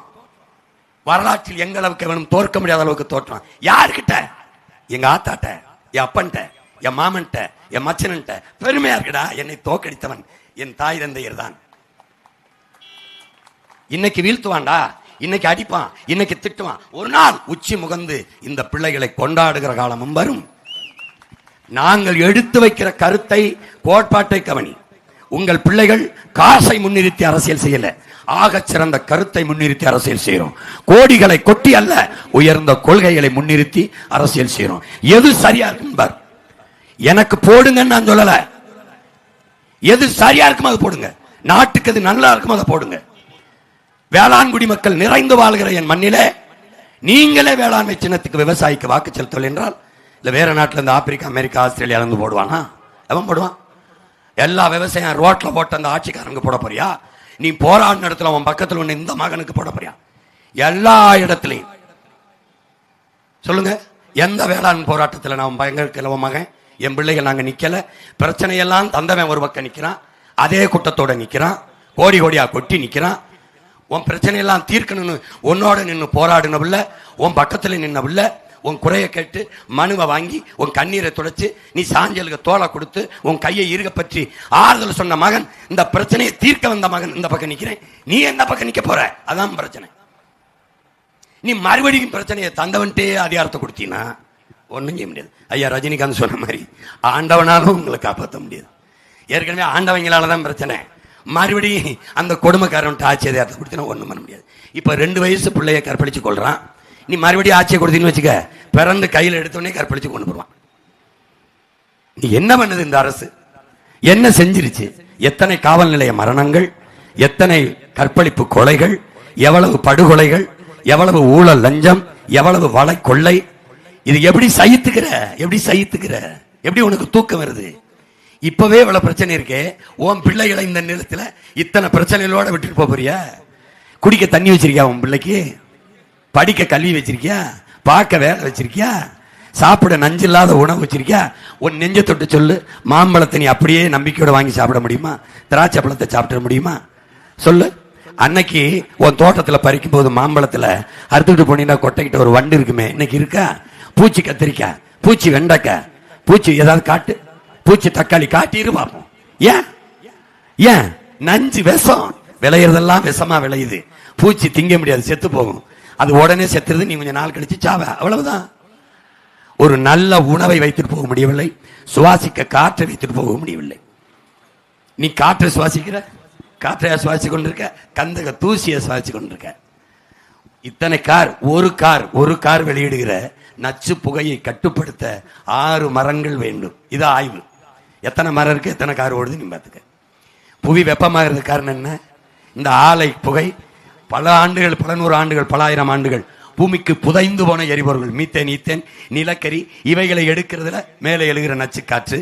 வரலாற்றில் எங்க அளவுக்கு வேணும் தோற்க முடியாத அளவுக்கு தோற்றம். யாருக்கிட்ட? எங்க ஆத்தாட்ட, என் அப்பன்ட்ட, என் மாமன்ட்ட, என் மச்சன்ட்ட பெருமையா இருக்குடா. என்னை தோக்கடித்தவன் என் தாய் தந்தையர் தான். இன்னைக்கு வீழ்த்துவான்டா, இன்னைக்கு அடிப்பான், இன்னைக்கு திட்டுவான். ஒரு நாள் உச்சி முகந்து இந்த பிள்ளைகளை கொண்டாடுகிற காலமும் வரும். நாங்கள் எடுத்து வைக்கிற கருத்தை, கோட்பாட்டை கவனி. உங்கள் பிள்ளைகள் காசை முன்னிறுத்தி அரசியல் செய்யல, ஆகச் சிறந்த கருத்தை முன்னிறுத்தி அரசியல் செய்யறோம். கோடிகளை கொட்டி அல்ல, உயர்ந்த கொள்கைகளை முன்னிறுத்தி அரசியல் செய்யறோம். எது சரியா இருக்கு எனக்கு போடுங்கன்னு நான் சொல்லல. எது சரியா இருக்கும் அது போடுங்க. நாட்டுக்கு எது நல்லா இருக்கும் அதை போடுங்க. வேளாண்குடி மக்கள் நிறைந்து வாழ்கிற என் மண்ணிலே நீங்களே வேளாண்மை சின்னத்துக்கு விவசாயிக்கு வாக்கு செலுத்தவில்லை என்றால், இல்ல வேற நாட்டில் இருந்து ஆப்பிரிக்கா, அமெரிக்கா, ஆஸ்திரேலியா இருந்து போடுவானா? எவன் போடுவான்? எல்லா விவசாயம் ரோட்ல போட்டு அந்த ஆட்சிக்காரங்க போட போறியா? நீ போராடின இடத்துல உன் பக்கத்தில் ஒண்ணு இந்த மகனுக்கு போட போறியா? எல்லா இடத்துலையும் சொல்லுங்க. எந்த வேளாண் போராட்டத்தில் நான் பயங்கர மகன் என் பிள்ளைகள் நாங்க நிக்கல. பிரச்சனையெல்லாம் தந்தவன் ஒரு பக்கம் நிக்கிறான், அதே கூட்டத்தோட நிக்கிறான், கோடி கோடியா கொட்டி நிக்கிறான். உன் பிரச்சனையெல்லாம் தீர்க்கணும்னு உன்னோட நின்று போராடினவில்ல, உன் பக்கத்துல நின்னவில்ல, உன் குறைய கேட்டு மனுவை வாங்கி உன் கண்ணீரை துடைச்சு நீ சாஞ்சலுக்கு தோலை கொடுத்து உன் கையை இருக பற்றி ஆறுதல் சொன்ன மகன், இந்த பிரச்சனையை தீர்க்க வந்த மகன் இந்த பக்கம் நிக்கிறேன். நீ எந்த பக்கம் நிக்க போற? அதான் பிரச்சனை. நீ மறுபடியும் பிரச்சனையை தந்தவன்ட்டே அதிகாரத்தை கொடுத்தீங்கன்னா ஒன்றும் செய்ய முடியாது. ஐயா ரஜினிகாந்த் சொன்ன மாதிரி ஆண்டவனாலும் உங்களை காப்பாற்ற முடியாது. ஏற்கனவே ஆண்டவங்களால தான் பிரச்சனை. மறுபடியும் அந்த கொடுமைக்காரன் ஆட்சி அதிகாரத்தை கொடுத்தீங்கன்னா ஒன்றும் பண்ண முடியாது. இப்போ 2 வயசு பிள்ளைய கற்பழிச்சு கொள்றான். நீ மறுபடியும் ஆட்சியை கொடுத்தீங்கன்னு வச்சுக்க, பிறந்து கையில் எடுத்தோடனே கற்பழிச்சு கொண்டு போடுவான். நீ என்ன பண்ணுது இந்த அரசு? என்ன செஞ்சிருச்சு? எத்தனை காவல் நிலைய மரணங்கள், எத்தனை கற்பழிப்பு கொலைகள், எவ்வளவு படுகொலைகள், எவ்வளவு ஊழல் லஞ்சம், எவ்வளவு வளை கொள்ளை. இது எப்படி சகித்துக்கிற? எப்படி சகித்துக்கிற? எப்படி உனக்கு தூக்கம் வருது? இப்பவே இவ்வளவு பிரச்சனை இருக்கே, உன் பிள்ளைகளை இந்த நிலத்துல இத்தனை பிரச்சனைகளோட விட்டுட்டு போறியா? குடிக்க தண்ணி வச்சிருக்கியா? உன் பிள்ளைக்கு படிக்க கல்வி வச்சிருக்கியா? பார்க்க வேலை வச்சிருக்கியா? சாப்பிட நஞ்சு இல்லாத உணவு வச்சிருக்கியா? உன் நெஞ்ச தொட்டு சொல்லு. மாம்பழத்தை நீ அப்படியே நம்பிக்கையோட வாங்கி சாப்பிட முடியுமா? திராட்சை பழத்தை சாப்பிட முடியுமா? சொல்லு. அன்னைக்கு உன் தோட்டத்துல பறிக்கும் போது மாம்பழத்துல அறுத்துக்கிட்டு போனீங்கன்னா கொட்டைக்கிட்ட ஒரு வண்டு இருக்குமே, இன்னைக்கு இருக்கா? பூச்சி கத்திரிக்காய், பூச்சி வெண்டைக்காய், பூச்சி ஏதாவது காட்டு, பூச்சி தக்காளி காட்டிரு பார்ப்போம். ஏன் ஏன்? நஞ்சு விஷம். விளையிறதெல்லாம் விஷமா விளையுது. பூச்சி திங்க முடியாது, செத்து போகும். அது உடனே செத்துறது, நீ கொஞ்சம் நாள் கழிச்சு சாவ, அவ்வளவுதான். ஒரு நல்ல உணவை வைத்துட்டு போக முடியவில்லை, சுவாசிக்க காற்றை வைத்துட்டு போக முடியவில்லை. நீ காற்றை சுவாசிக்கிற, காற்றையா சுவாசி கொண்டிருக்க, கந்தக தூசியை சுவாசி கொண்டிருக்க. இத்தனை ஒரு கார் வெளியிடுகிற நச்சு புகையை கட்டுப்படுத்த 6 மரங்கள் வேண்டும். இது ஆய்வு. எத்தனை மரம் இருக்கு, எத்தனை கார் ஓடுது நீ பார்த்துக்க. புவி வெப்பமாகிறது காரணம் என்ன? இந்த ஆலை புகை பல ஆண்டுகள், பல 100 ஆண்டுகள், பல 1000 ஆண்டுகள் பூமிக்கு புதைந்து போன எரிபொருள்கள், மீத்தேன், ஈத்தேன், நிலக்கரி, இவைகளை எடுக்கிறதுல மேலே எழுகிற நச்சு காற்று,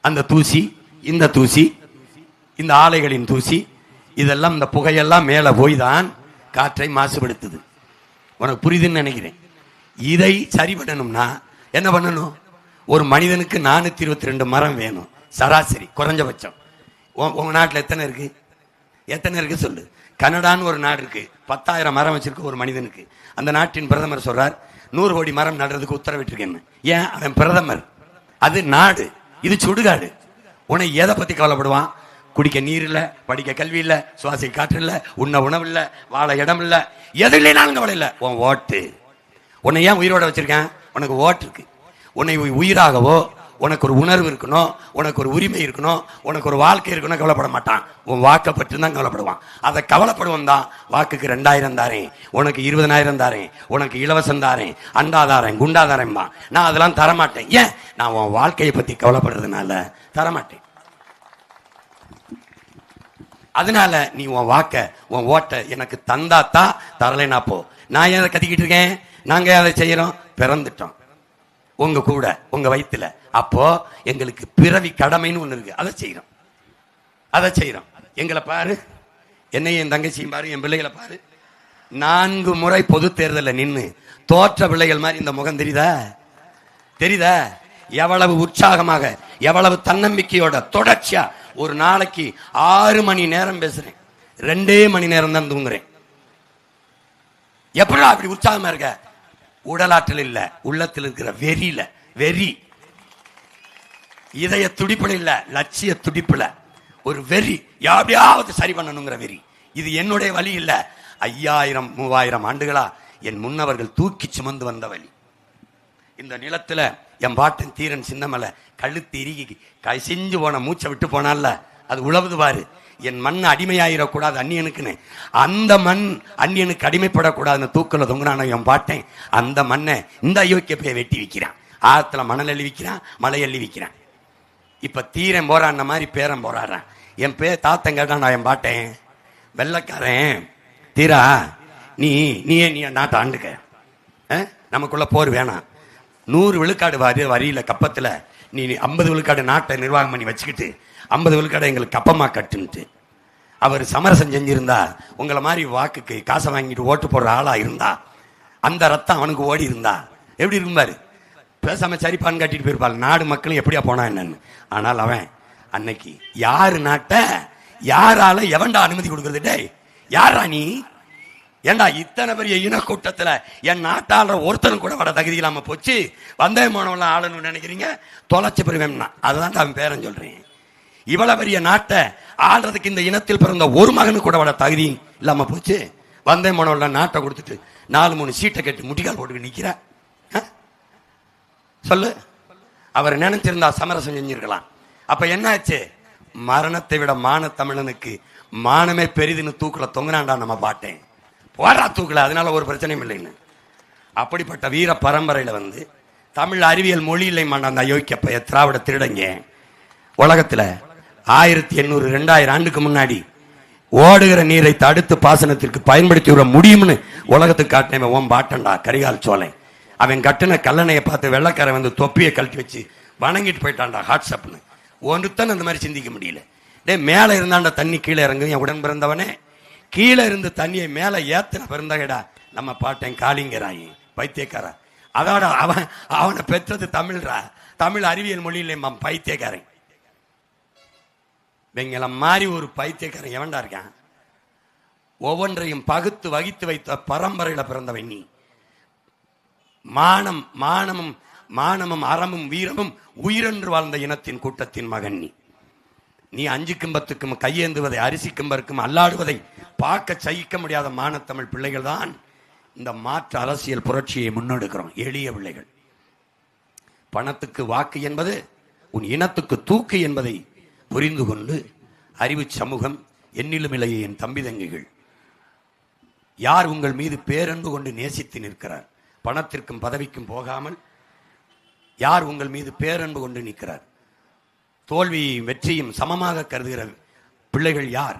அந்த தூசி, இந்த தூசி, இந்த ஆலைகளின் தூசி, இதெல்லாம் இந்த புகையெல்லாம் மேலே போய் தான் காற்றை மாசுபடுத்துது. உனக்கு புரியுதுன்னு நினைக்கிறேன். இதை சரி பண்ணணும்னா என்ன பண்ணணும்? ஒரு மனிதனுக்கு 422 மரம் வேணும் சராசரி, குறைஞ்சபட்சம். உங்க நாட்டில் எத்தனை இருக்கு? எத்தனை இருக்கு சொல்லு. கனடான்னு ஒரு நாடு இருக்கு, 10,000 மரம் வச்சிருக்கு ஒரு மனிதனுக்கு. அந்த நாட்டின் பிரதமர் சொல்றார் 100 கோடி மரம் நடுறதுக்கு உத்தரவிட்டிருக்கேன்னு. ஏன்? அவன் பிரதமர், அது நாடு, இது சுடுகாடு. உன்னை எதை பத்தி கவலைப்படுவான்? குடிக்க நீர் இல்ல, படிக்க கல்வி இல்ல, சுவாசிக்க காற்று இல்ல, உண்ண உணவு இல்ல, வாழ இடம் இல்ல, எது இல்லைனாலும் கவலை இல்ல. உன் ஓட்டு. உன்னை ஏன் உயிரோட வச்சிருக்கேன்? உனக்கு ஓட்டு இருக்கு. உன்னை உயிராகவோ, உனக்கு ஒரு உணர்வு இருக்கணும், உனக்கு ஒரு உரிமை இருக்கணும், உனக்கு ஒரு வாழ்க்கை இருக்கணும், கவலைப்பட மாட்டான். உன் வாக்கை பற்றி தான் கவலைப்படுவான். அதை கவலைப்படுவான் தான். வாக்குக்கு 2000 தாரேன், உனக்கு 20,000 தாரேன், உனக்கு இலவசம் தாரேன், அண்டாதாரேன், குண்டாதாரேன்பா. நான் அதெல்லாம் தரமாட்டேன். ஏன்? நான் உன் வாழ்க்கையை பத்தி கவலைப்படுறதுனால தரமாட்டேன். அதனால நீ உன் வாக்க, உன் ஓட்ட எனக்கு தந்தாத்தா, தரலைனா போ. நான் ஏன் கத்திக்கிட்டு இருக்கேன்? நாங்க அதை செய்யறோம், பிறந்துட்டோம் உங்க கூட, உங்க வயிற்றுல. அப்போ எங்களுக்கு பிறவி கடமைன்னு ஒண்ணு இருக்கு, அதை செய்யறோம், அதை செய்யறோம். எங்களை பாரு, என்னையும் என் தங்கச்சியும் பாரு, என் பிள்ளைகளை பாரு. 4 முறை பொது தேர்தலில் நின்று தோற்ற பிள்ளைகள் மாதிரி இந்த முகம் தெரியுதா? தெரியுதா? எவ்வளவு உற்சாகமாக, எவ்வளவு தன்னம்பிக்கையோட தொடர்ச்சியா ஒரு நாளைக்கு 6 மணி நேரம் பேசுறேன், 2 மணி நேரம் தான் தூங்குறேன். எப்படா அப்படி உற்சாகமா இருக்க? உடலாற்றல் இல்ல, உள்ளத்தில் இருக்கிற வெறியில, வெறி, இதய துடிப்புல இல்ல, லட்சிய துடிப்புல ஒரு வெறி, யாரையாவது சரி பண்ணணுங்கிற வெறி. இது என்னுடைய வழி இல்ல, 5000 3000 ஆண்டுகளா என் முன்னவர்கள் தூக்கி சுமந்து வந்த வழி. இந்த நிலத்துல என் பாட்டன் தீரன் சின்னமலை கழுத்து இறுகி கசிஞ்சு போன மூச்சை விட்டு போனால, அது உழவுது பாரு. என் மண் அடிமையாயிடக்கூடாது அந்நியனுக்குன்னு. அந்த மண் அந்நியனுக்கு அடிமைப்படக்கூடாதுன்னு தூக்கல தொங்குனான என் பாட்டேன். அந்த மண்ணை இந்த அயோக்கிய போய் வெட்டி விற்கிறான். ஆத்துல மணல் அள்ளி விற்கிறான், மலை அள்ளி விற்கிறான். இப்ப தீரன் போறான் மாதிரி பேரன் போறான். என் தாத்தன் கேட்டான், நான் என் பாட்டேன், வெள்ளக்காரன் தீரா, நீ நாட்டை ஆண்டுக்க, நமக்குள்ள போர் வேணாம். 100 விழுக்காடு வரியில கப்பத்துல நீ 50 விழுக்காடு நாட்டை நிர்வாகம் பண்ணி வச்சுக்கிட்டு 50 விழுக்காடு எங்களுக்கு கப்பமா கட்டுன்ட்டு அவர் சமரசம் செஞ்சிருந்தா, உங்களை மாதிரி வாக்குக்கு காசை வாங்கிட்டு ஓட்டு போடுற ஆளா இருந்தா, அந்த ரத்தம் அவனுக்கு ஓடி இருந்தா எப்படி இருக்கும் பாரு. பேசாம சரிப்பான்னு கட்டிட்டு போயிருப்பாள். நாடு மக்களும் எப்படியா போனா என்னன்னு. ஆனால் அவன் அன்னைக்கு யாரு நாட்டை யாரால எவன்டா அனுமதி கொடுக்கறது? டே யாரா நீ? ஏண்டா இத்தனை பெரிய இனக்கூட்டத்துல என் நாட்டாள ஒருத்தனும் கூட வர தகுதி இல்லாம போச்சு, வந்தே போனவெல்லாம் ஆளணும்னு நினைக்கிறீங்க, தொலைச்சு பெறுவேன்னா அதுதான் அவன் பேரன் சொல்றேன். இவ்வளவு பெரிய நாட்டை ஆள்றதுக்கு இந்த இனத்தில் பிறந்த ஒரு மகனு கூட வர தகுதி இல்லாம போச்சு. வந்தே போனவெல்லாம் நாட்டை கொடுத்துட்டு 4-3 சீட்டை கட்டி முட்டிக்கால் போட்டு நிக்கிற. சொல்லு, அவர் நினைச்சிருந்தா சமரசம் செஞ்சிருக்கலாம். அப்ப என்ன ஆச்சு? மரணத்தை விட மான தமிழனுக்கு மானமே பெரிதுன்னு தூக்குல தொங்குனாண்டா நம்ம பாட்டேன். போரா தூக்கல, அதனால ஒரு பிரச்சனையும் இல்லைன்னு. அப்படிப்பட்ட வீர பரம்பரையில வந்து தமிழ் அறிவியல் மொழி இல்லை மாண்ட அந்த அயோக்கிய திராவிட திருடங்க உலகத்துல 1800-2000 ஆண்டுக்கு முன்னாடி ஓடுகிற நீரை தடுத்து பாசனத்திற்கு பயன்படுத்தி விட முடியும்னு உலகத்துக்கு காட்டினவன் ஓம் பாட்டண்டா கரிகால் சோலை. அவன் கட்டின கல்லணையை பார்த்து வெள்ளக்காரன் வந்து தொப்பியை கழட்டி வச்சு வணங்கிட்டு போயிட்டான்டா வாட்ஸ்அப்னு. ஒன்றுத்தான் அந்த மாதிரி சிந்திக்க முடியல. டே மேல இருந்தாண்ட தண்ணி கீழே இறங்கும். என் உடன் பிறந்தவனே, கீழே இருந்து தண்ணியை மேல ஏத்தின பிறந்தகடா நம்ம பாட்டேன் காளிங்கராயி பைத்தியக்காரன். அதோட அவனை பெற்றது தமிழ்ரா, தமிழ் அறிவியல் மொழியில பைத்தியக்காரன். வெங்கல மாதிரி ஒரு பைத்தியக்காரன் எவன்டா இருக்கான்? ஒவ்வொன்றையும் பகுத்து வகித்து வைத்த பரம்பரையில பிறந்தவன் நீ. மானமும் அறமும் வீரமும் உயிரென்று வாழ்ந்த இனத்தின் கூட்டத்தின் மகன் நீ. நீ 5க்கும் 10க்கும் கையேந்துவதை, அரிசிக்கும் பருக்கும் அல்லாடுவதை பார்க்க சகிக்க முடியாத மானத்தமிழ் பிள்ளைகள் தான் இந்த மாற்று அரசியல் புரட்சியை முன்னெடுக்கிறோம். எளிய பிள்ளைகள். பணத்துக்கு வாக்கு என்பது உன் இனத்துக்கு தூக்கு என்பதை புரிந்து கொண்டு அறிவு சமூகம், எண்ணிலும் இலையே என் தம்பி தங்கிகள், யார் உங்கள் மீது பேரன்பு கொண்டு நேசித்து நிற்கிறார்? பணத்திற்கும் பதவிக்கும் போகாமல் யார் உங்கள் மீது பேரன்பு கொண்டு நிற்கிறார்? தோல்வியையும் வெற்றியும் சமமாக கருதுகிற பிள்ளைகள் யார்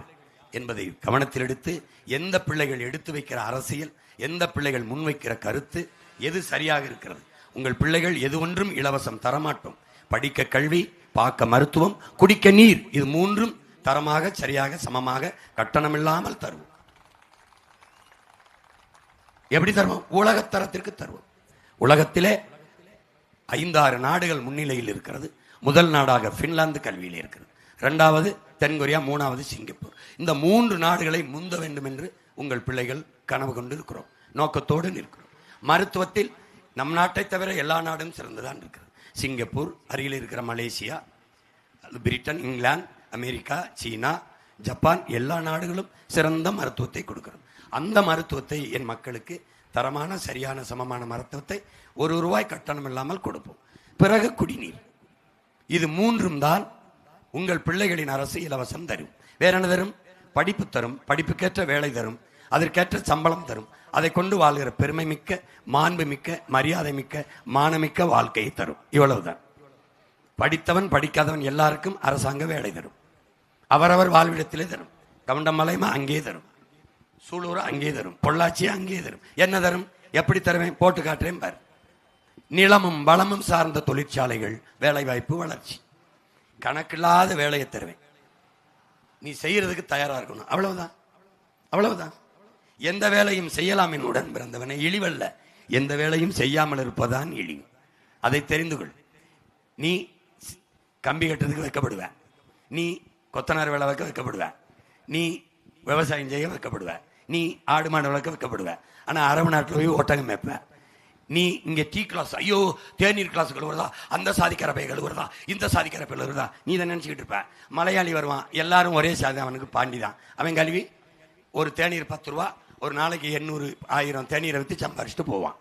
என்பதை கவனத்தில் எடுத்து, எந்த பிள்ளைகள் எடுத்து வைக்கிற அரசியல், எந்த பிள்ளைகள் முன்வைக்கிற கருத்து எது சரியாக இருக்கிறது? உங்கள் பிள்ளைகள் எது ஒன்றும் இலவசம் தரமாட்டோம். படிக்க கல்வி, பார்க்க மருத்துவம், குடிக்க நீர், இது 3ம் தரமாக சரியாக சமமாக கட்டணமில்லாமல் தருவோம். எப்படி தருவோம்? உலகத்தரத்திற்கு தருவோம். உலகத்திலே 5-6 நாடுகள் முன்னிலையில் இருக்கிறது. முதல் நாடாக பின்லாந்து கல்வியில் இருக்கிறது, 2வது தென்கொரியா, 3வது சிங்கப்பூர். இந்த 3 நாடுகளை முந்த வேண்டும் என்று உங்கள் பிள்ளைகள் கனவு கொண்டு இருக்கிறோம், நோக்கத்தோடு நிற்கிறோம். மருத்துவத்தில் நம் நாட்டை தவிர எல்லா நாடும் சிறந்துதான் இருக்கிறது. சிங்கப்பூர், அருகில் இருக்கிற மலேசியா, பிரிட்டன், இங்கிலாந்து, அமெரிக்கா, சீனா, ஜப்பான், எல்லா நாடுகளும் சிறந்த மருத்துவத்தை கொடுக்கிறோம். அந்த மருத்துவத்தை என் மக்களுக்கு தரமான சரியான சமமான மருத்துவத்தை ₹1 கட்டணம் இல்லாமல் கொடுப்போம். பிறகு குடிநீர். இது 3ம் தான் உங்கள் பிள்ளைகளின் அரசு இலவசம் தரும். வேற என்ன தரும்? படிப்பு தரும், படிப்புக்கேற்ற வேலை தரும், அதற்கேற்ற சம்பளம் தரும். அதை கொண்டு வாழ்கிற பெருமை மிக்க, மாண்பு மிக்க, மரியாதை மிக்க, மானமிக்க வாழ்க்கையை தரும். இவ்வளவுதான். படித்தவன் படிக்காதவன் எல்லாருக்கும் அரசாங்க வேலை தரும். அவரவர் வாழ்விடத்திலே தரும். கவுண்டமலைமா அங்கே தரும், சூலூர் அங்கே தரும், பொள்ளாச்சி அங்கே தரும். என்ன தரும்? எப்படி தருவேன்? போட்டு காட்டுறேன் பார். நிலமும் வளமும் சார்ந்த தொழிற்சாலைகள், வேலை வாய்ப்பு, வளர்ச்சி, கணக்கில்லாத வேலையை தருவேன். நீ செய்யறதுக்கு தயாரா இருக்கணும். அவ்வளவுதான், அவ்வளவுதான். எந்த வேலையும் செய்யலாம் என் உடன் பிறந்தவனை. இழிவல்ல, எந்த வேலையும் செய்யாமல் இருப்பதான் இழிவு. அதை தெரிந்து கொள். நீ கம்பி கட்டுறதுக்கு வைக்கப்படுவ, நீ கொத்தனார் வேலை வைக்க வைக்கப்படுவ, நீ விவசாயம் செய்ய வைக்கப்படுவ, நீ ஆடு மாடு வளர்க்க வைக்கப்படுவ. ஆனா அரபு நாட்டில் போய் ஒட்டகம் மேய்ப்ப. நீ இங்க டீ கிளாஸ், ஐயோ தேநீர் கிளாஸ் கழுவுறதா, அந்த சாதிக்கார பைய கழுவுறதா, இந்த சாதிக்கார பைய கழுவுறதா, நீ தான் நினைச்சுக்கிட்டு இருப்ப. மலையாளி வருவான், எல்லாரும் ஒரே சாதி, அவனுக்கு பாண்டி தான். அவன் கழுவி ஒரு தேநீர் ₹10, ஒரு நாளைக்கு 800-1000 தேநீரை வித்து சம்பாரிச்சுட்டு போவான்.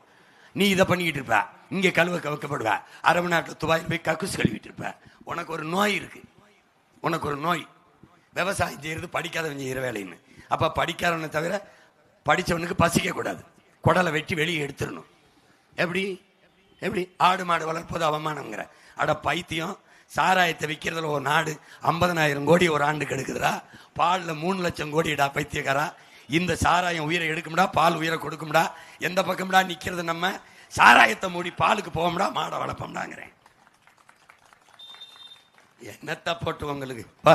நீ இதை பண்ணிக்கிட்டு இருப்ப. இங்க கழுவ வைக்கப்படுவ. அரபு நாட்டில் துபாயில் போய் கக்குஸ் கழுவிட்டு இருப்ப. உனக்கு ஒரு நோய் இருக்கு, உனக்கு ஒரு நோய். விவசாயம் செய்யறது படிக்காதவன் செய்கிற வேலைன்னு. அப்ப படிக்காதவனை தவிர படிச்சவனுக்கு பசிக்க கூடாது, குடலை வெட்டி வெளியே எடுத்துடணும். எப்படி எப்படி ஆடு மாடு வளர்ப்பது அவமானங்கிற அட பைத்தியம். சாராயத்தை விற்கிறதுல ஒரு நாடு 50,000 கோடி ஒரு ஆண்டுக்கு எடுக்குதுடா, பாலில் 3 லட்சம் கோடிடா பைத்தியக்காரா. இந்த சாராயம் உயிரை எடுக்கும்டா, பால் உயிரை கொடுக்கும்டா. எந்த பக்கம்டா நிக்கிறது? நம்ம சாராயத்தை மூடி பாலுக்கு போவோம்டா, மாடை வளர்ப்போம்டாங்கிறேன். என்னத்த போட்டு உங்களுக்கு பா,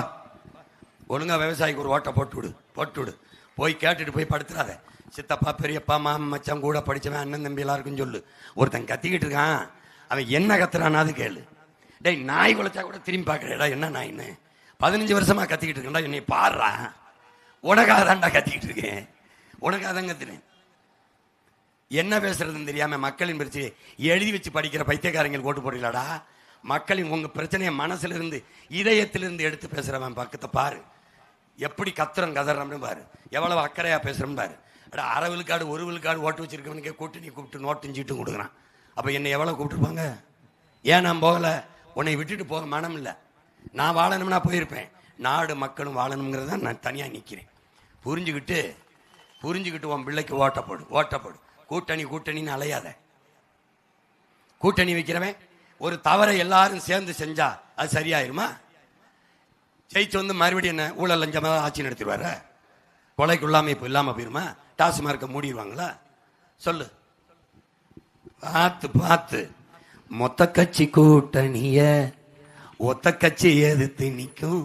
ஒழுங்கா விவசாயிக்கு ஒரு ஓட்டை போட்டு விடு. போய் கேட்டுட்டு போய் படுத்துறாத. சித்தப்பா பெரியப்பா மாமன் மச்சான் கூட படிச்சவன் அண்ணன் தம்பி எல்லாருக்கும் சொல்லு. ஒருத்தன் கத்திக்கிட்டு இருக்கான், அவன் என்ன கத்துறானாது கேளு. டேய், நாய் குலைச்சா கூட திரும்பி பார்க்கறேடா, என்ன நாயின்னு 15 வருஷமா கத்திக்கிட்டு இருக்கேன்டா, என்னை பாடுறா. உனக்காக தான்டா கத்திக்கிட்டு இருக்கேன், உனக்காக தான் கத்துறேன். என்ன பேசுறதுன்னு தெரியாம மக்களின் பிரச்சனையை எழுதி வச்சு படிக்கிற பைத்தியக்காரங்களுக்கு ஓட்டு போடுறீங்களாடா. மக்களின் உங்க பிரச்சனையை மனசுல இருந்து இதயத்திலிருந்து எடுத்து பேசுறவன் பக்கத்தை பாரு, எப்படி கத்துறோம் கதறோம்னு பாரு, எவ்வளவு அக்கறையா பேசுறோம் பாரு. அரை விழுக்காடு 1 விழுக்காடு ஓட்டு வச்சிருக்கவனுக்கே கூட்டணி கூப்பிட்டு நோட்டும் சீட்டும் கொடுக்குறான். அப்ப என்னை எவ்வளவு கூப்பிட்டுருப்பாங்க? ஏன் நான் போகல? உன்னை விட்டுட்டு போக மனம் இல்லை. நான் வாழணும்னா போயிருப்பேன். நாடு மக்களும் வாழணுங்கிறத நான் தனியா நிக்கிறேன். புரிஞ்சுக்கிட்டு உன் பிள்ளைக்கு ஓட்டப்படு. கூட்டணின்னு அலையாத. கூட்டணி வைக்கிறவன் ஒரு தவறை எல்லாரும் சேர்ந்து செஞ்சா அது சரியாயிருமா? ஜெயிச்சு வந்து மறுபடியும் என்ன ஊழல் லஞ்சமா ஆட்சி நடத்திடுவார? கொலைக்குள்ளாம இப்ப இல்லாம போயிருமா? டாஸ்மார்க்க மூடிடுவாங்களா? சொல்லு. பார்த்து மொத்த கட்சி கூட்டணிய ஒத்த கட்சி எதிர்த்து நிற்கும்.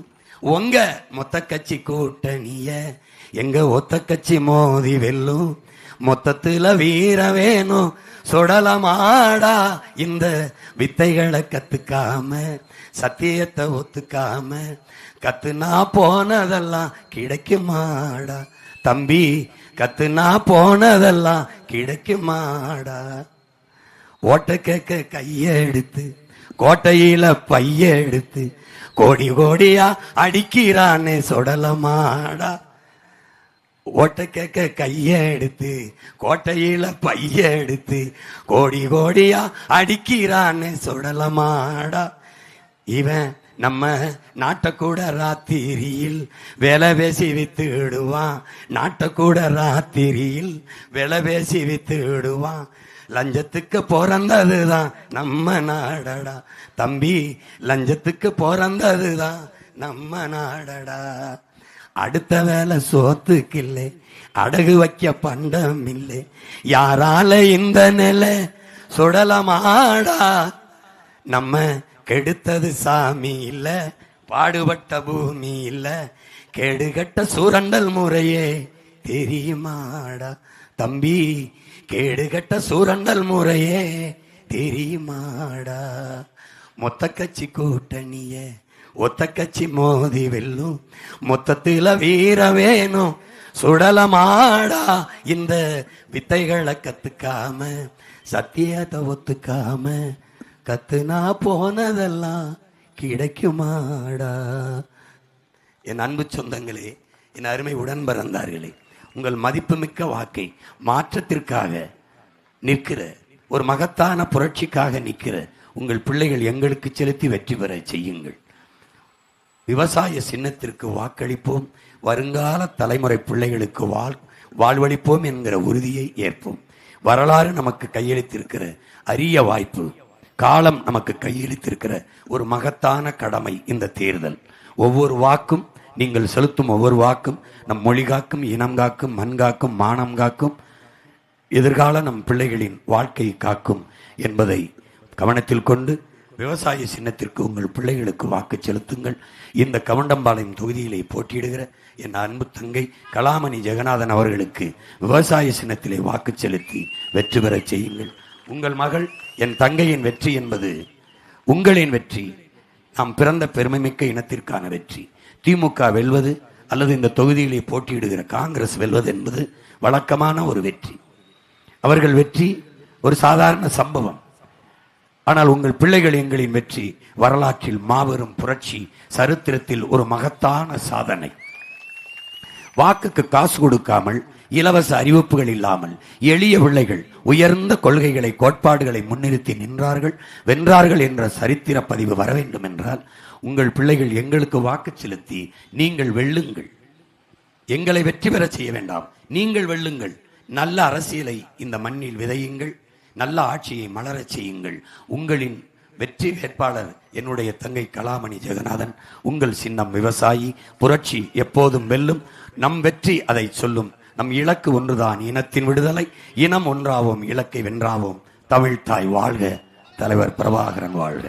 உங்க மொத்த கட்சி கூட்டணிய எங்க ஒத்த கட்சி மோதி வெல்லும். மொத்தத்துல வீர வேணும் சுடலமாடா. இந்த வித்தைகளை கத்துக்காம சத்தியத்தை ஒத்துக்காம கத்துனா போனதெல்லாம் கிடைக்குமாடா தம்பி, கத்துனா போனதெல்லாம் கிடைக்குமாடா. ஓட்ட கேட்க கைய எடுத்து கோட்டையில பைய எடுத்து கோடியா அடிக்கிறானே சுடலமாடா. ஓட்ட கேட்க கைய எடுத்து கோட்டையில பைய எடுத்து கோடியா அடிக்கிறானே சுடலமாடா. இவன் நம்ம நாட்டை கூட ராத்திரியில் வேலை பேசி வித்து விடுவான். நாட்டை கூட ராத்திரியில் வேலை பேசி வித்து விடுவான். லஞ்சத்துக்கு பிறந்ததுதான் நம்ம நாடடா தம்பி, லஞ்சத்துக்கு பிறந்ததுதான் நம்ம நாடடா. அடுத்த வேலை சோத்துக்கு இல்லை, அடகு வைக்க பண்டம் இல்லை. யாரால இந்த நிலை சுடலமாடா? நம்ம கெடுத்தது சாமி இல்ல, பாடுபட்ட பூமி இல்ல. கேடுகட்ட சுரண்டல் முறையே தெரியுமாடா தம்பி, கேடுகட்ட சுரண்டல் முறையே தெரியுமாடா. மொத்த கட்சி கூட்டணிய ஒத்த கட்சி மோதி வெல்லும். மொத்தத்துல வீர வேணும் சுடலமாடா. இந்த வித்தைகளை கத்துக்காம சத்தியத்தை ஒத்துக்காம கத்துனா போனதெல்லாம் கிடைக்குமாடா. என் அன்பு சொந்தங்களே, என் அருமை உடன் பிறந்தார்களே, உங்கள் மதிப்புமிக்க வாக்கை மாற்றத்திற்காக நிற்கிற ஒரு மகத்தான புரட்சிக்காக நிற்கிற உங்கள் பிள்ளைகள் எங்களுக்கு செலுத்தி வெற்றி பெற செய்யுங்கள். விவசாய சின்னத்திற்கு வாக்களிப்போம். வருங்கால தலைமுறை பிள்ளைகளுக்கு வாழ்வளிப்போம் என்கிற உறுதியை ஏற்போம். வரலாறு நமக்கு கையளித்திருக்கிற அரிய வாய்ப்பு, காலம் நமக்கு கையளித்திருக்கிற ஒரு மகத்தான கடமை இந்த தேர்தல். ஒவ்வொரு வாக்கும், நீங்கள் செலுத்தும் ஒவ்வொரு வாக்கும் நம் மொழி காக்கும், இனம் காக்கும், மண் காக்கும், மானம் காக்கும், எதிர்கால நம் பிள்ளைகளின் வாழ்க்கையை காக்கும் என்பதை கவனத்தில் கொண்டு விவசாய சின்னத்திற்கு உங்கள் பிள்ளைகளுக்கு வாக்கு செலுத்துங்கள். இந்த கவுண்டம்பாளையம் தொகுதியிலே போட்டியிடுகிற என் அன்பு தங்கை கலாமணி ஜெகநாதன் அவர்களுக்கு விவசாய சின்னத்திலே வாக்கு செலுத்தி வெற்றி பெற செய்யுங்கள். உங்கள் மகள் என் தங்கையின் வெற்றி என்பது உங்களின் வெற்றி, நாம் பிறந்த பெருமைமிக்க இனத்திற்கான வெற்றி. திமுக வெல்வது அல்லது இந்த தொகுதியிலே போட்டியிடுகிற காங்கிரஸ் வெல்வது என்பது வழக்கமான ஒரு வெற்றி. அவர்கள் வெற்றி ஒரு சாதாரண சம்பவம். ஆனால் உங்கள் பிள்ளைகள் எங்களின் வெற்றி வரலாற்றில் மாபெரும் புரட்சி, சரித்திரத்தில் ஒரு மகத்தான சாதனை. வாக்குக்கு காசு கொடுக்காமல், இலவச அறிவிப்புகள் இல்லாமல் எளிய பிள்ளைகள் உயர்ந்த கொள்கைகளை, கோட்பாடுகளை முன்னிறுத்தி நின்றார்கள், வென்றார்கள் என்ற சரித்திர பதிவு வர வேண்டும் என்றால் உங்கள் பிள்ளைகள் எங்களுக்கு வாக்கு செலுத்தி நீங்கள் வெல்லுங்கள். எங்களை வெற்றி பெற செய்ய வேண்டாம், நீங்கள் வெல்லுங்கள். நல்ல அரசியலை இந்த மண்ணில் விதையுங்கள், நல்ல ஆட்சியை மலரச் செய்யுங்கள். உங்களின் வெற்றி வேட்பாளர் என்னுடைய தங்கை கலாமணி ஜெகநாதன். உங்கள் சின்னம் விவசாயி. புரட்சி எப்போதும் வெல்லும். நம் வெற்றி அதை சொல்லும். நம் இலக்கு ஒன்றுதான், இனத்தின் விடுதலை. இனம் ஒன்றாவோம், இலக்கை வென்றாவோம். தமிழ் தாய் வாழ்க. தலைவர் பிரபாகரன் வாழ்க.